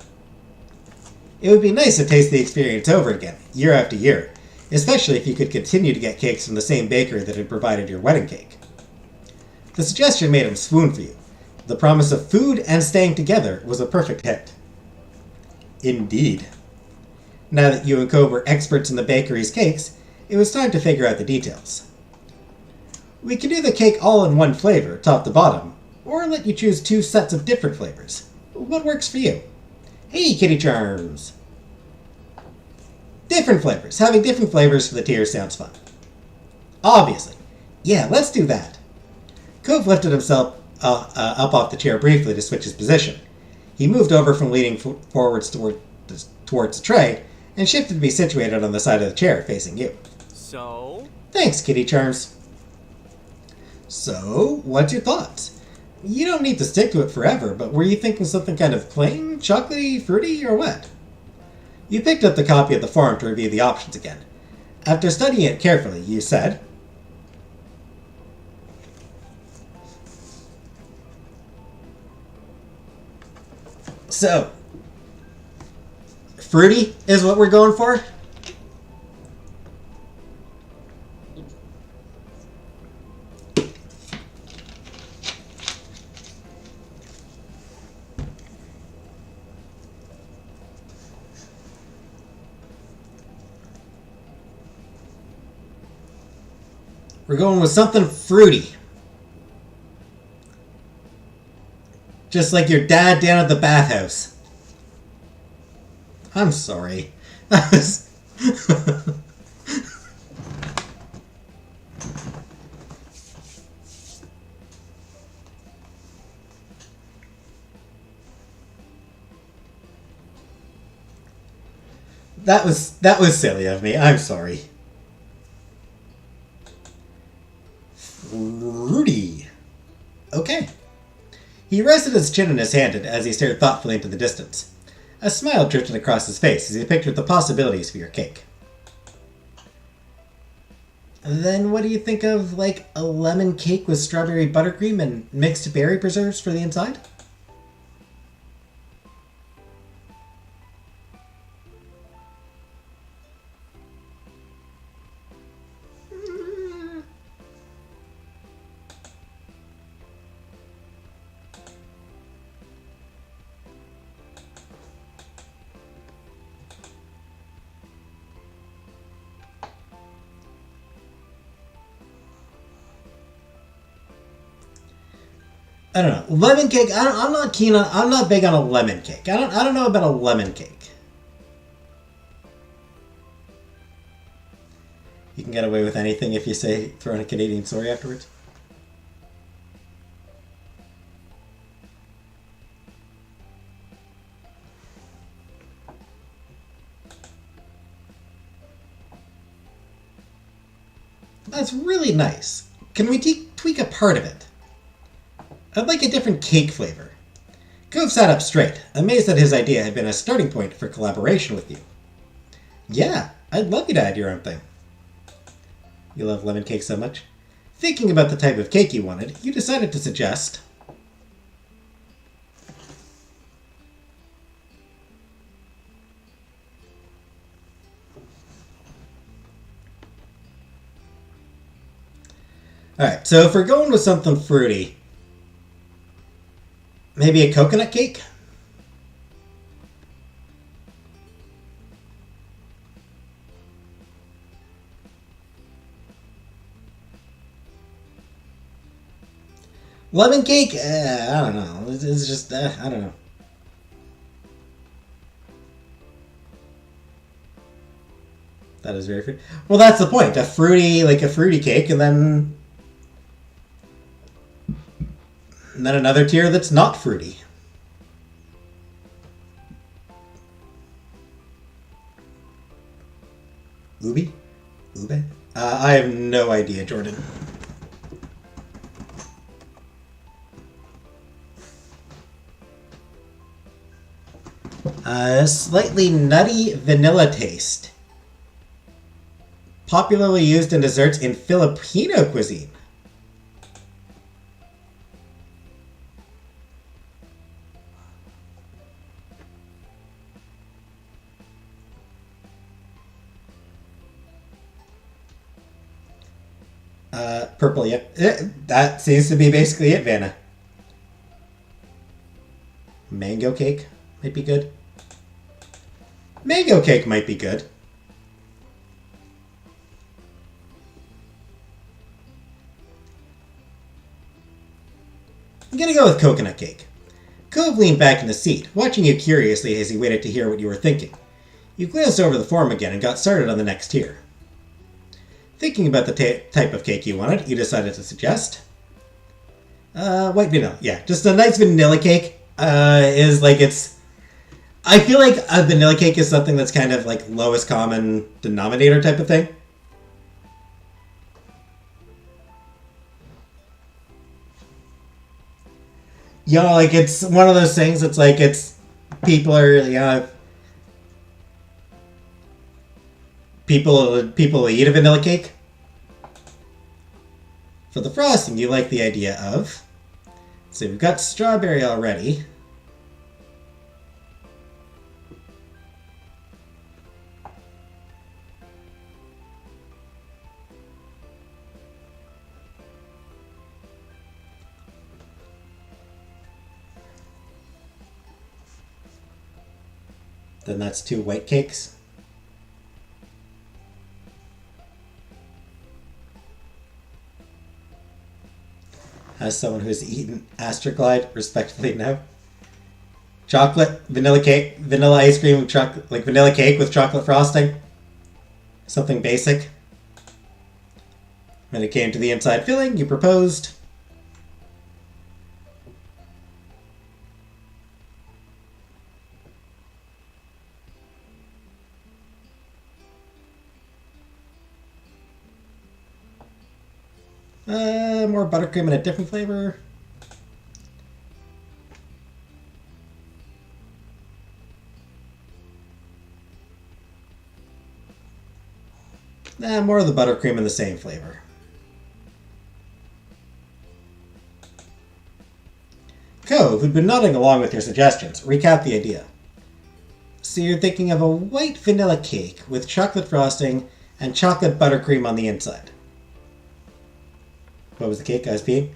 It would be nice to taste the experience over again, year after year, especially if you could continue to get cakes from the same baker that had provided your wedding cake. The suggestion made him swoon for you. The promise of food and staying together was a perfect hit. Indeed. Now that you and Cove were experts in the bakery's cakes, it was time to figure out the details. We can do the cake all in one flavor, top to bottom, or let you choose 2 sets of different flavors. What works for you? Hey, Kitty Charms! Different flavors. Having different flavors for the tiers sounds fun. Obviously. Yeah, let's do that. Cove lifted himself up off the chair briefly to switch his position. He moved over from leaning forwards towards the tray and shifted to be situated on the side of the chair facing you. So? Thanks, Kitty Charms. So, what's your thoughts? You don't need to stick to it forever, but were you thinking something kind of plain, chocolatey, fruity, or what? You picked up the copy of the form to review the options again. After studying it carefully, you said, so, fruity is what we're going for? We're going with something fruity. Just like your dad down at the bathhouse. I'm sorry. That was... that was silly of me. I'm sorry. Fruity. Okay. He rested his chin in his hand as he stared thoughtfully into the distance. A smile drifted across his face as he pictured the possibilities for your cake. Then what do you think of, like, a lemon cake with strawberry buttercream and mixed berry preserves for the inside? I don't know. Lemon cake. I'm not keen on. I'm not big on a lemon cake. I don't know about a lemon cake. You can get away with anything if you say throw in a Canadian story afterwards. That's really nice. Can we tweak a part of it? I'd like a different cake flavor. Cove sat up straight, amazed that his idea had been a starting point for collaboration with you. Yeah, I'd love you to add your own thing. You love lemon cake so much? Thinking about the type of cake you wanted, you decided to suggest... Alright, so if we're going with something fruity... Maybe a coconut cake? Lemon cake? I don't know. It's just, I don't know. That is very fruity. Well, that's the point. A fruity cake, and then... And then another tier that's not fruity. Ubi? Ube? I have no idea, Jordan. Slightly nutty vanilla taste. Popularly used in desserts in Filipino cuisine. Purple, yep. That seems to be basically it, Vanna. Mango cake might be good. Mango cake might be good. I'm gonna go with coconut cake. Cove leaned back in the seat, watching you curiously as he waited to hear what you were thinking. You glanced over the form again and got started on the next tier. Thinking about the type of cake you wanted, you decided to suggest white vanilla. Yeah, just a nice vanilla cake is like it's... I feel like a vanilla cake is something that's kind of like lowest common denominator type of thing. You know, like it's one of those things, it's like it's... People are, you know... People eat a vanilla cake. For the frosting, you like the idea of... So we've got strawberry already. Then that's 2 white cakes. As someone who's eaten Astroglide, respectively now. Chocolate, vanilla cake, vanilla ice cream with chocolate, like vanilla cake with chocolate frosting. Something basic. When it came to the inside filling, you proposed. More buttercream and a different flavor. More of the buttercream in the same flavor. Cove, who'd been nodding along with your suggestions, recap the idea. So you're thinking of a white vanilla cake with chocolate frosting and chocolate buttercream on the inside. What was the cake, guys? P?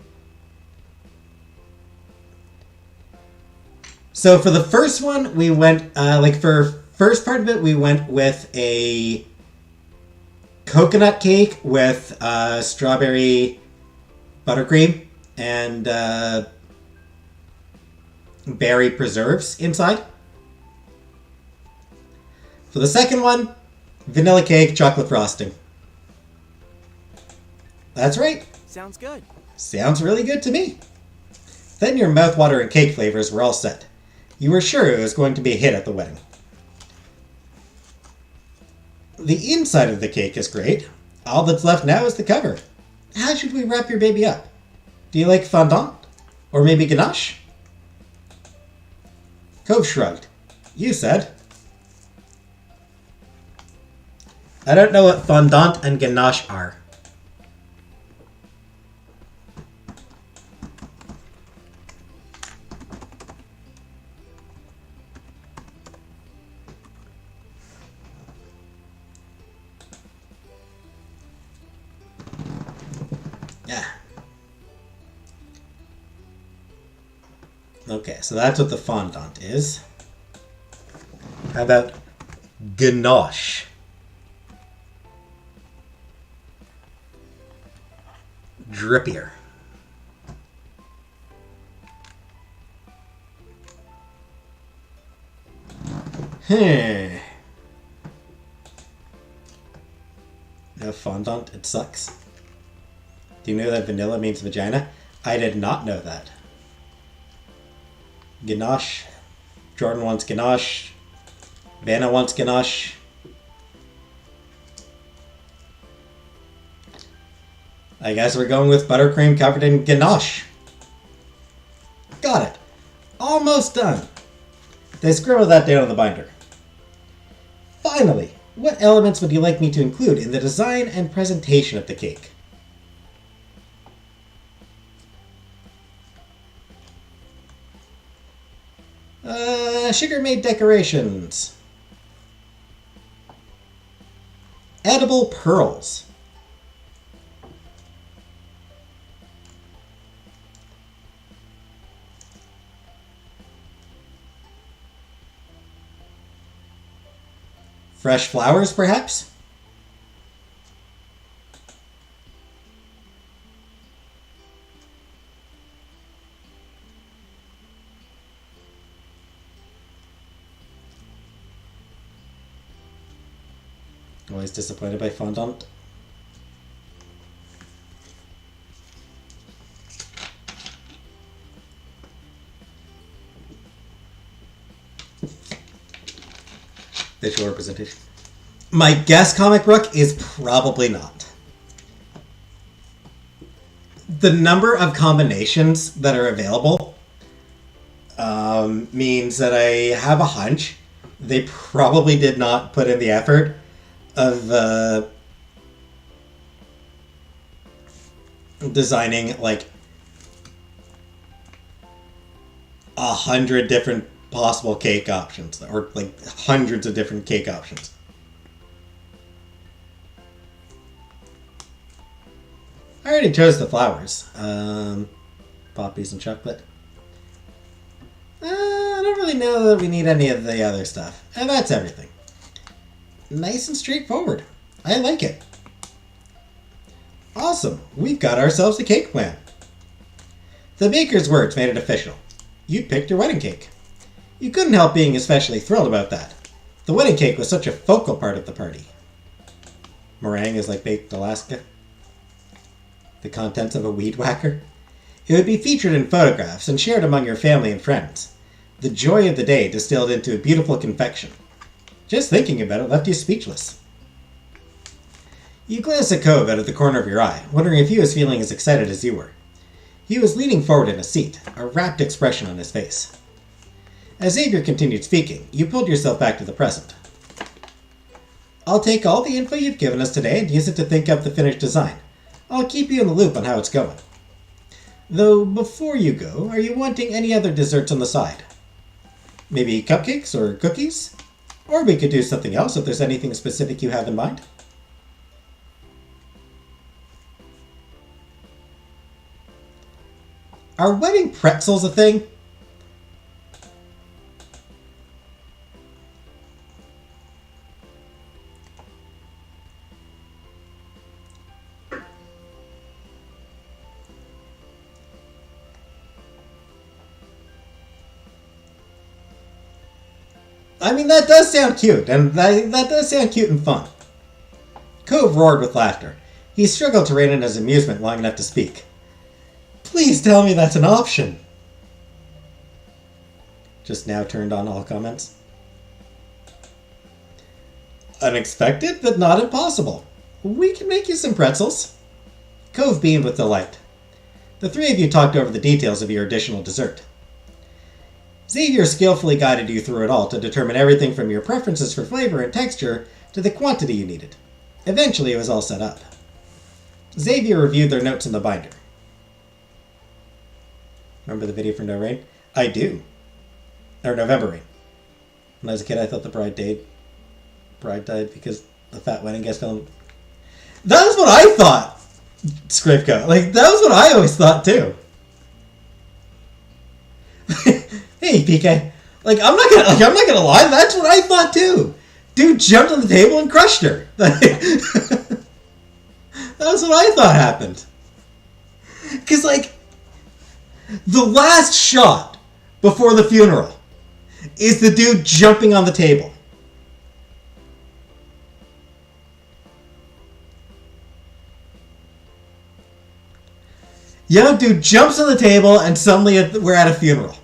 So for the first one, we went, for first part of it, we went with a coconut cake with strawberry buttercream and berry preserves inside. For the second one, vanilla cake, chocolate frosting. That's right. Sounds good. Sounds really good to me. Then your mouth-watering cake flavors were all set. You were sure it was going to be a hit at the wedding. The inside of the cake is great. All that's left now is the cover. How should we wrap your baby up? Do you like fondant? Or maybe ganache? Cove shrugged. You said. I don't know what fondant and ganache are. Yeah. Okay, so that's what the fondant is. How about ganache? Drippier. No fondant, it sucks. Do you know that vanilla means vagina? I did not know that. Ganache. Jordan wants ganache. Vanna wants ganache. I guess we're going with buttercream covered in ganache. Got it. Almost done. They scribble that down on the binder. Finally, what elements would you like me to include in the design and presentation of the cake? Sugar-made decorations. Edible pearls. Fresh flowers, perhaps? Always disappointed by fondant. Visual representation. My guess, Comic Rook, is probably not. The number of combinations that are available means that I have a hunch they probably did not put in the effort of designing like 100 different possible cake options, or like hundreds of different cake options. I already chose the flowers. Poppies and chocolate. I don't really know that we need any of the other stuff. And that's everything. Nice and straightforward. I like it. Awesome. We've got ourselves a cake plan. The baker's words made it official. You picked your wedding cake. You couldn't help being especially thrilled about that. The wedding cake was such a focal part of the party. Meringue is like baked Alaska. The contents of a weed whacker. It would be featured in photographs and shared among your family and friends. The joy of the day distilled into a beautiful confection. Just thinking about it left you speechless. You glanced at Cove out of the corner of your eye, wondering if he was feeling as excited as you were. He was leaning forward in his seat, a rapt expression on his face. As Xavier continued speaking, you pulled yourself back to the present. I'll take all the info you've given us today and use it to think up the finished design. I'll keep you in the loop on how it's going. Though, before you go, are you wanting any other desserts on the side? Maybe cupcakes or cookies? Or we could do something else if there's anything specific you have in mind. Are wedding pretzels a thing? I mean, that does sound cute, and that does sound cute and fun. Cove roared with laughter. He struggled to rein in his amusement long enough to speak. Please tell me that's an option. Just now turned on all comments. Unexpected, but not impossible. We can make you some pretzels. Cove beamed with delight. The three of you talked over the details of your additional dessert. Xavier skillfully guided you through it all to determine everything from your preferences for flavor and texture to the quantity you needed. Eventually, it was all set up. Xavier reviewed their notes in the binder. Remember the video for No Rain? I do. Or November Rain. When I was a kid, I thought the bride died because the fat wedding guest fell in. That was what I thought, Scripco. Like, that was what I always thought, too. Hey, PK. Like, I'm not gonna lie, that's what I thought, too. Dude jumped on the table and crushed her. That was what I thought happened. Because, like, the last shot before the funeral is the dude jumping on the table. Young dude jumps on the table and suddenly we're at a funeral.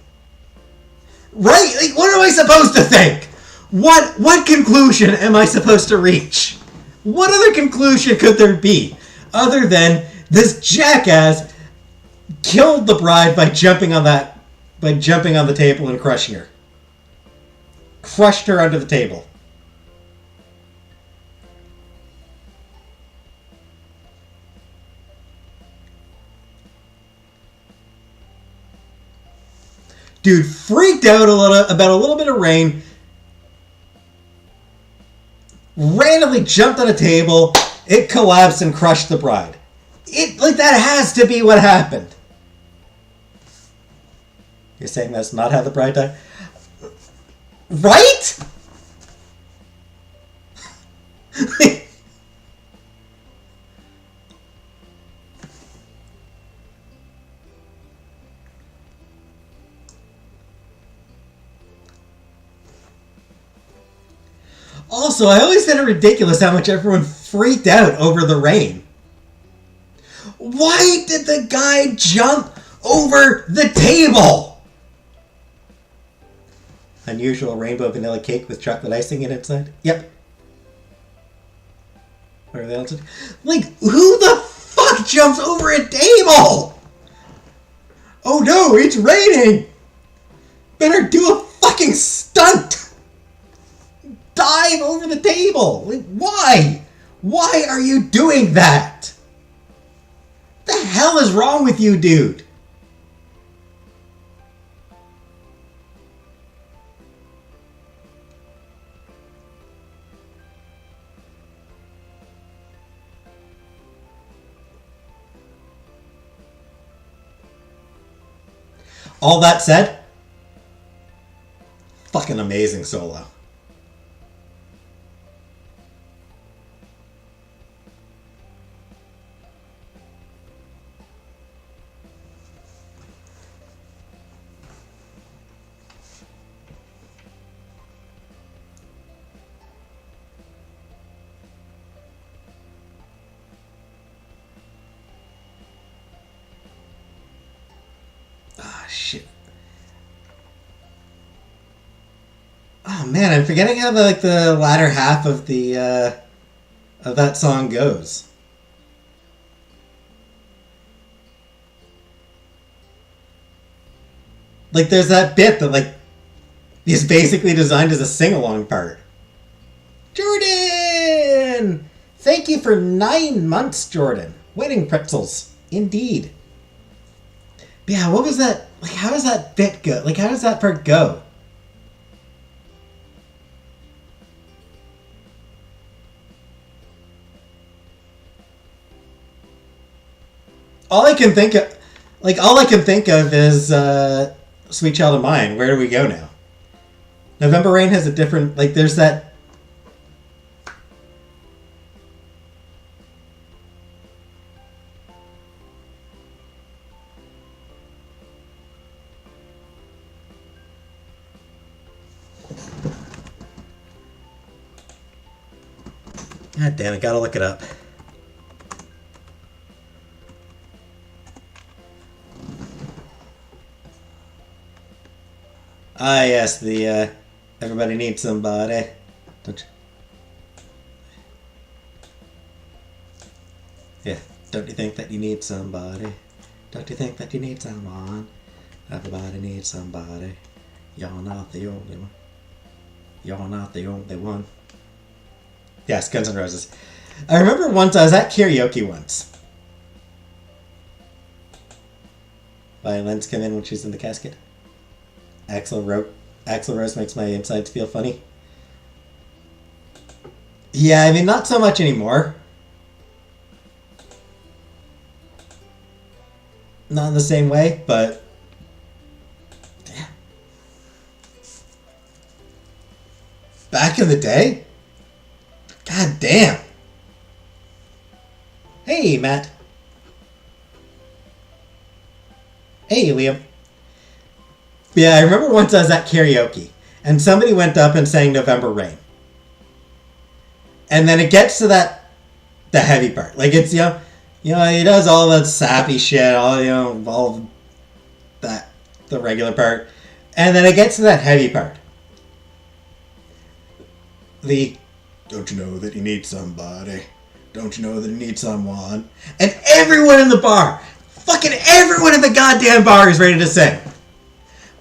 Right? Like, what am I supposed to think? What conclusion am I supposed to reach? What other conclusion could there be other than this jackass killed the bride by jumping on the table and crushing her? Crushed her under the table. Dude freaked out about a little bit of rain. Randomly jumped on a table. It collapsed and crushed the bride. That has to be what happened. You're saying that's not how the bride died? Right? Also, I always find it ridiculous how much everyone freaked out over the rain. Why did the guy jump over the table? Unusual rainbow vanilla cake with chocolate icing in inside? Yep. What are they else? Like, who the fuck jumps over a table? Oh no, it's raining! Better do a fucking stunt! Dive over the table! Like, why? Why are you doing that? The hell is wrong with you, dude? All that said, fucking amazing solo. Shit. Oh man, I'm forgetting how the latter half of of that song goes. Like, there's that bit that is basically designed as a sing-along part. Jordan! Thank you for 9 months, Jordan. Wedding pretzels. Indeed. But yeah, what was that? Like, how does that bit go? Like, how does that part go? All I can think of is Sweet Child of Mine. Where do we go now? November Rain has a different, there's that. God damn it, gotta look it up. Ah, yes, the, Everybody Needs Somebody. Don't you? Yeah, don't you think that you need somebody? Don't you think that you need someone? Everybody needs somebody. You're not the only one. You're not the only one. Yes, Guns N' Roses. I remember once I was at karaoke once. Violins come in when she's in the casket. Axl Rose makes my insides feel funny. Yeah, I mean, not so much anymore. Not in the same way, but... Damn. Back in the day? God damn. Hey, Matt. Hey, Liam. Yeah, I remember once I was at karaoke, and somebody went up and sang November Rain. And then it gets to the heavy part. Like, it's, he does all that sappy shit, all that, the regular part. And then it gets to that heavy part. Don't you know that you need somebody? Don't you know that you need someone? And everyone in the bar, fucking everyone in the goddamn bar is ready to sing.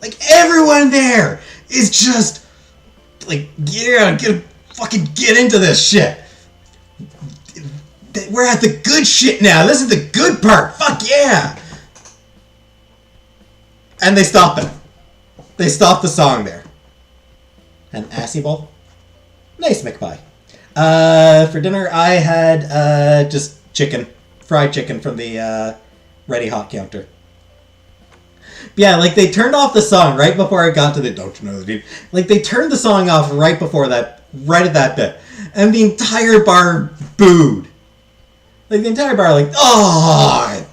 Like, everyone there is just, like, yeah, fucking get into this shit. We're at the good shit now. This is the good part. Fuck yeah. And they stop it. They stop the song there. An assy bowl? Nice McPie. For dinner, I had just chicken. Fried chicken from the Ready Hot counter. Yeah, like, they turned off the song right before I got to the don't you know the deep. Like, they turned the song off right before that, right at that bit. And the entire bar booed. Like, the entire bar, like, oh!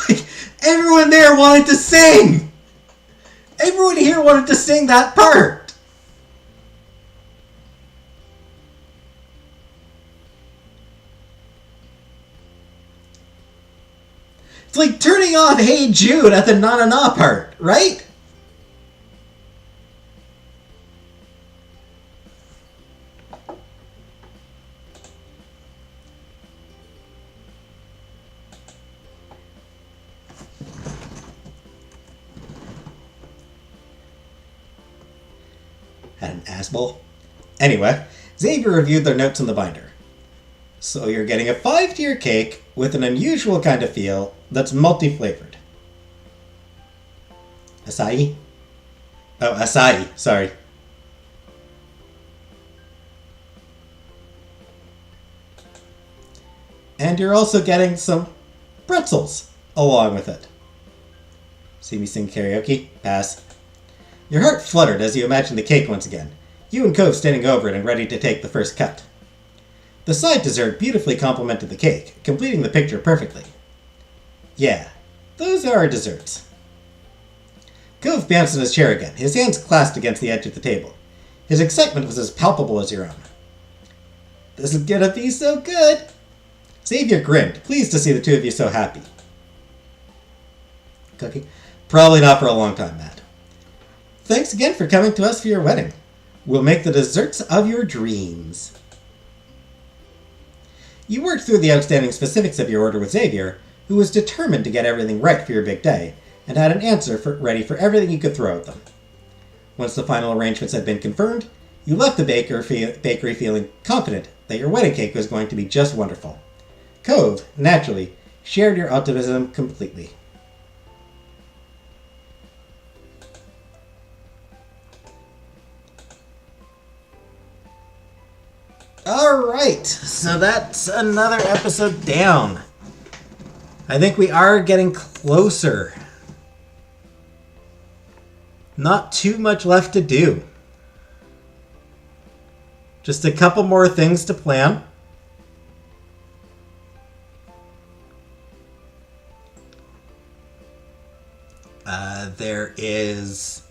Like, everyone there wanted to sing! Everyone here wanted to sing that part! It's like turning off Hey Jude at the na-na-na part, right? Had an ass bowl. Anyway, Xavier reviewed their notes in the binder. So you're getting a 5-tier cake with an unusual kind of feel that's multi-flavored. Acai? Oh, acai, sorry. And you're also getting some pretzels along with it. See me sing karaoke? Pass. Your heart fluttered as you imagined the cake once again, you and Cove standing over it and ready to take the first cut. The side dessert beautifully complemented the cake, completing the picture perfectly. Yeah, those are our desserts. Cove bounced in his chair again, his hands clasped against the edge of the table. His excitement was as palpable as your own. This is gonna be so good! Xavier grinned, pleased to see the two of you so happy. Cookie? Probably not for a long time, Matt. Thanks again for coming to us for your wedding. We'll make the desserts of your dreams. You worked through the outstanding specifics of your order with Xavier, who was determined to get everything right for your big day, and had an answer ready for everything you could throw at them. Once the final arrangements had been confirmed, you left the bakery feeling confident that your wedding cake was going to be just wonderful. Cove, naturally, shared your optimism completely. Alright, so that's another episode down. I think we are getting closer. Not too much left to do. Just a couple more things to plan. There is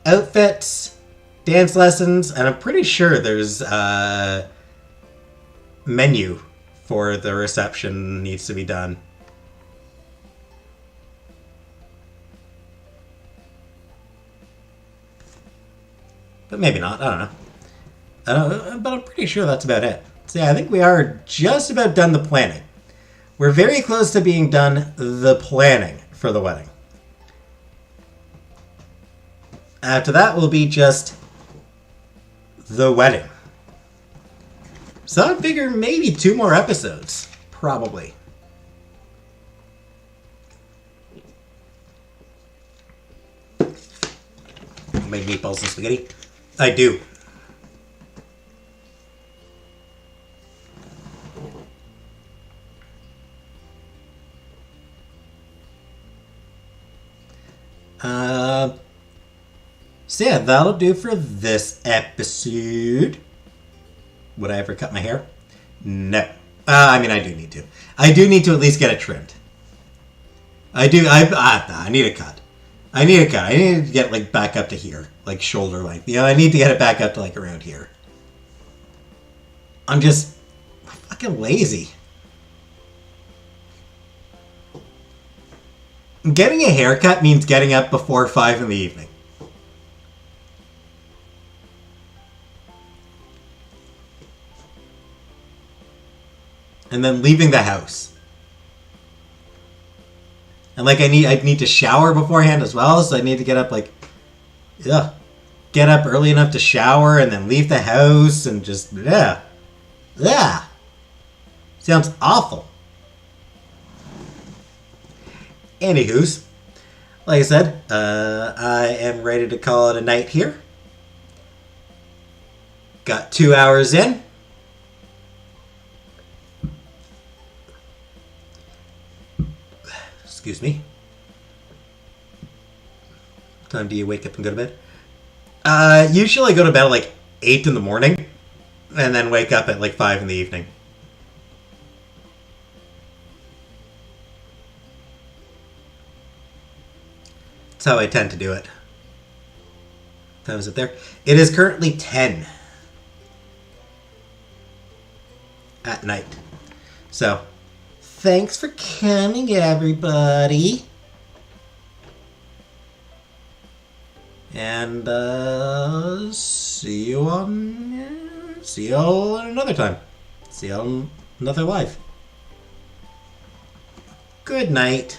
outfits, dance lessons, and I'm pretty sure there's a menu for the reception needs to be done. But maybe not, I don't know. But I'm pretty sure that's about it. So yeah, I think we are just about done the planning. We're very close to being done the planning for the wedding. After that will be just the wedding. So I figure maybe 2 more episodes. Probably. Make meatballs and spaghetti? I do. So yeah, that'll do for this episode. Would I ever cut my hair? No. I mean, I do need to. I do need to at least get it trimmed. I need a cut. I need to get, like, back up to here. Like, shoulder length. You know, I need to get it back up to, like, around here. I'm just fucking lazy. Getting a haircut means getting up before 5 in the evening. And then leaving the house. And like I need to shower beforehand as well, so I need to get up like get up early enough to shower and then leave the house and just sounds awful. Anywho's, like I said, I am ready to call it a night here. Got 2 hours in. Excuse me. What time do you wake up and go to bed? Usually I go to bed at like 8 in the morning and then wake up at like 5 in the evening. That's how I tend to do it. What time is it there? It is currently 10 at night. So, thanks for coming, everybody. And see you all another time. See you on another live. Good night.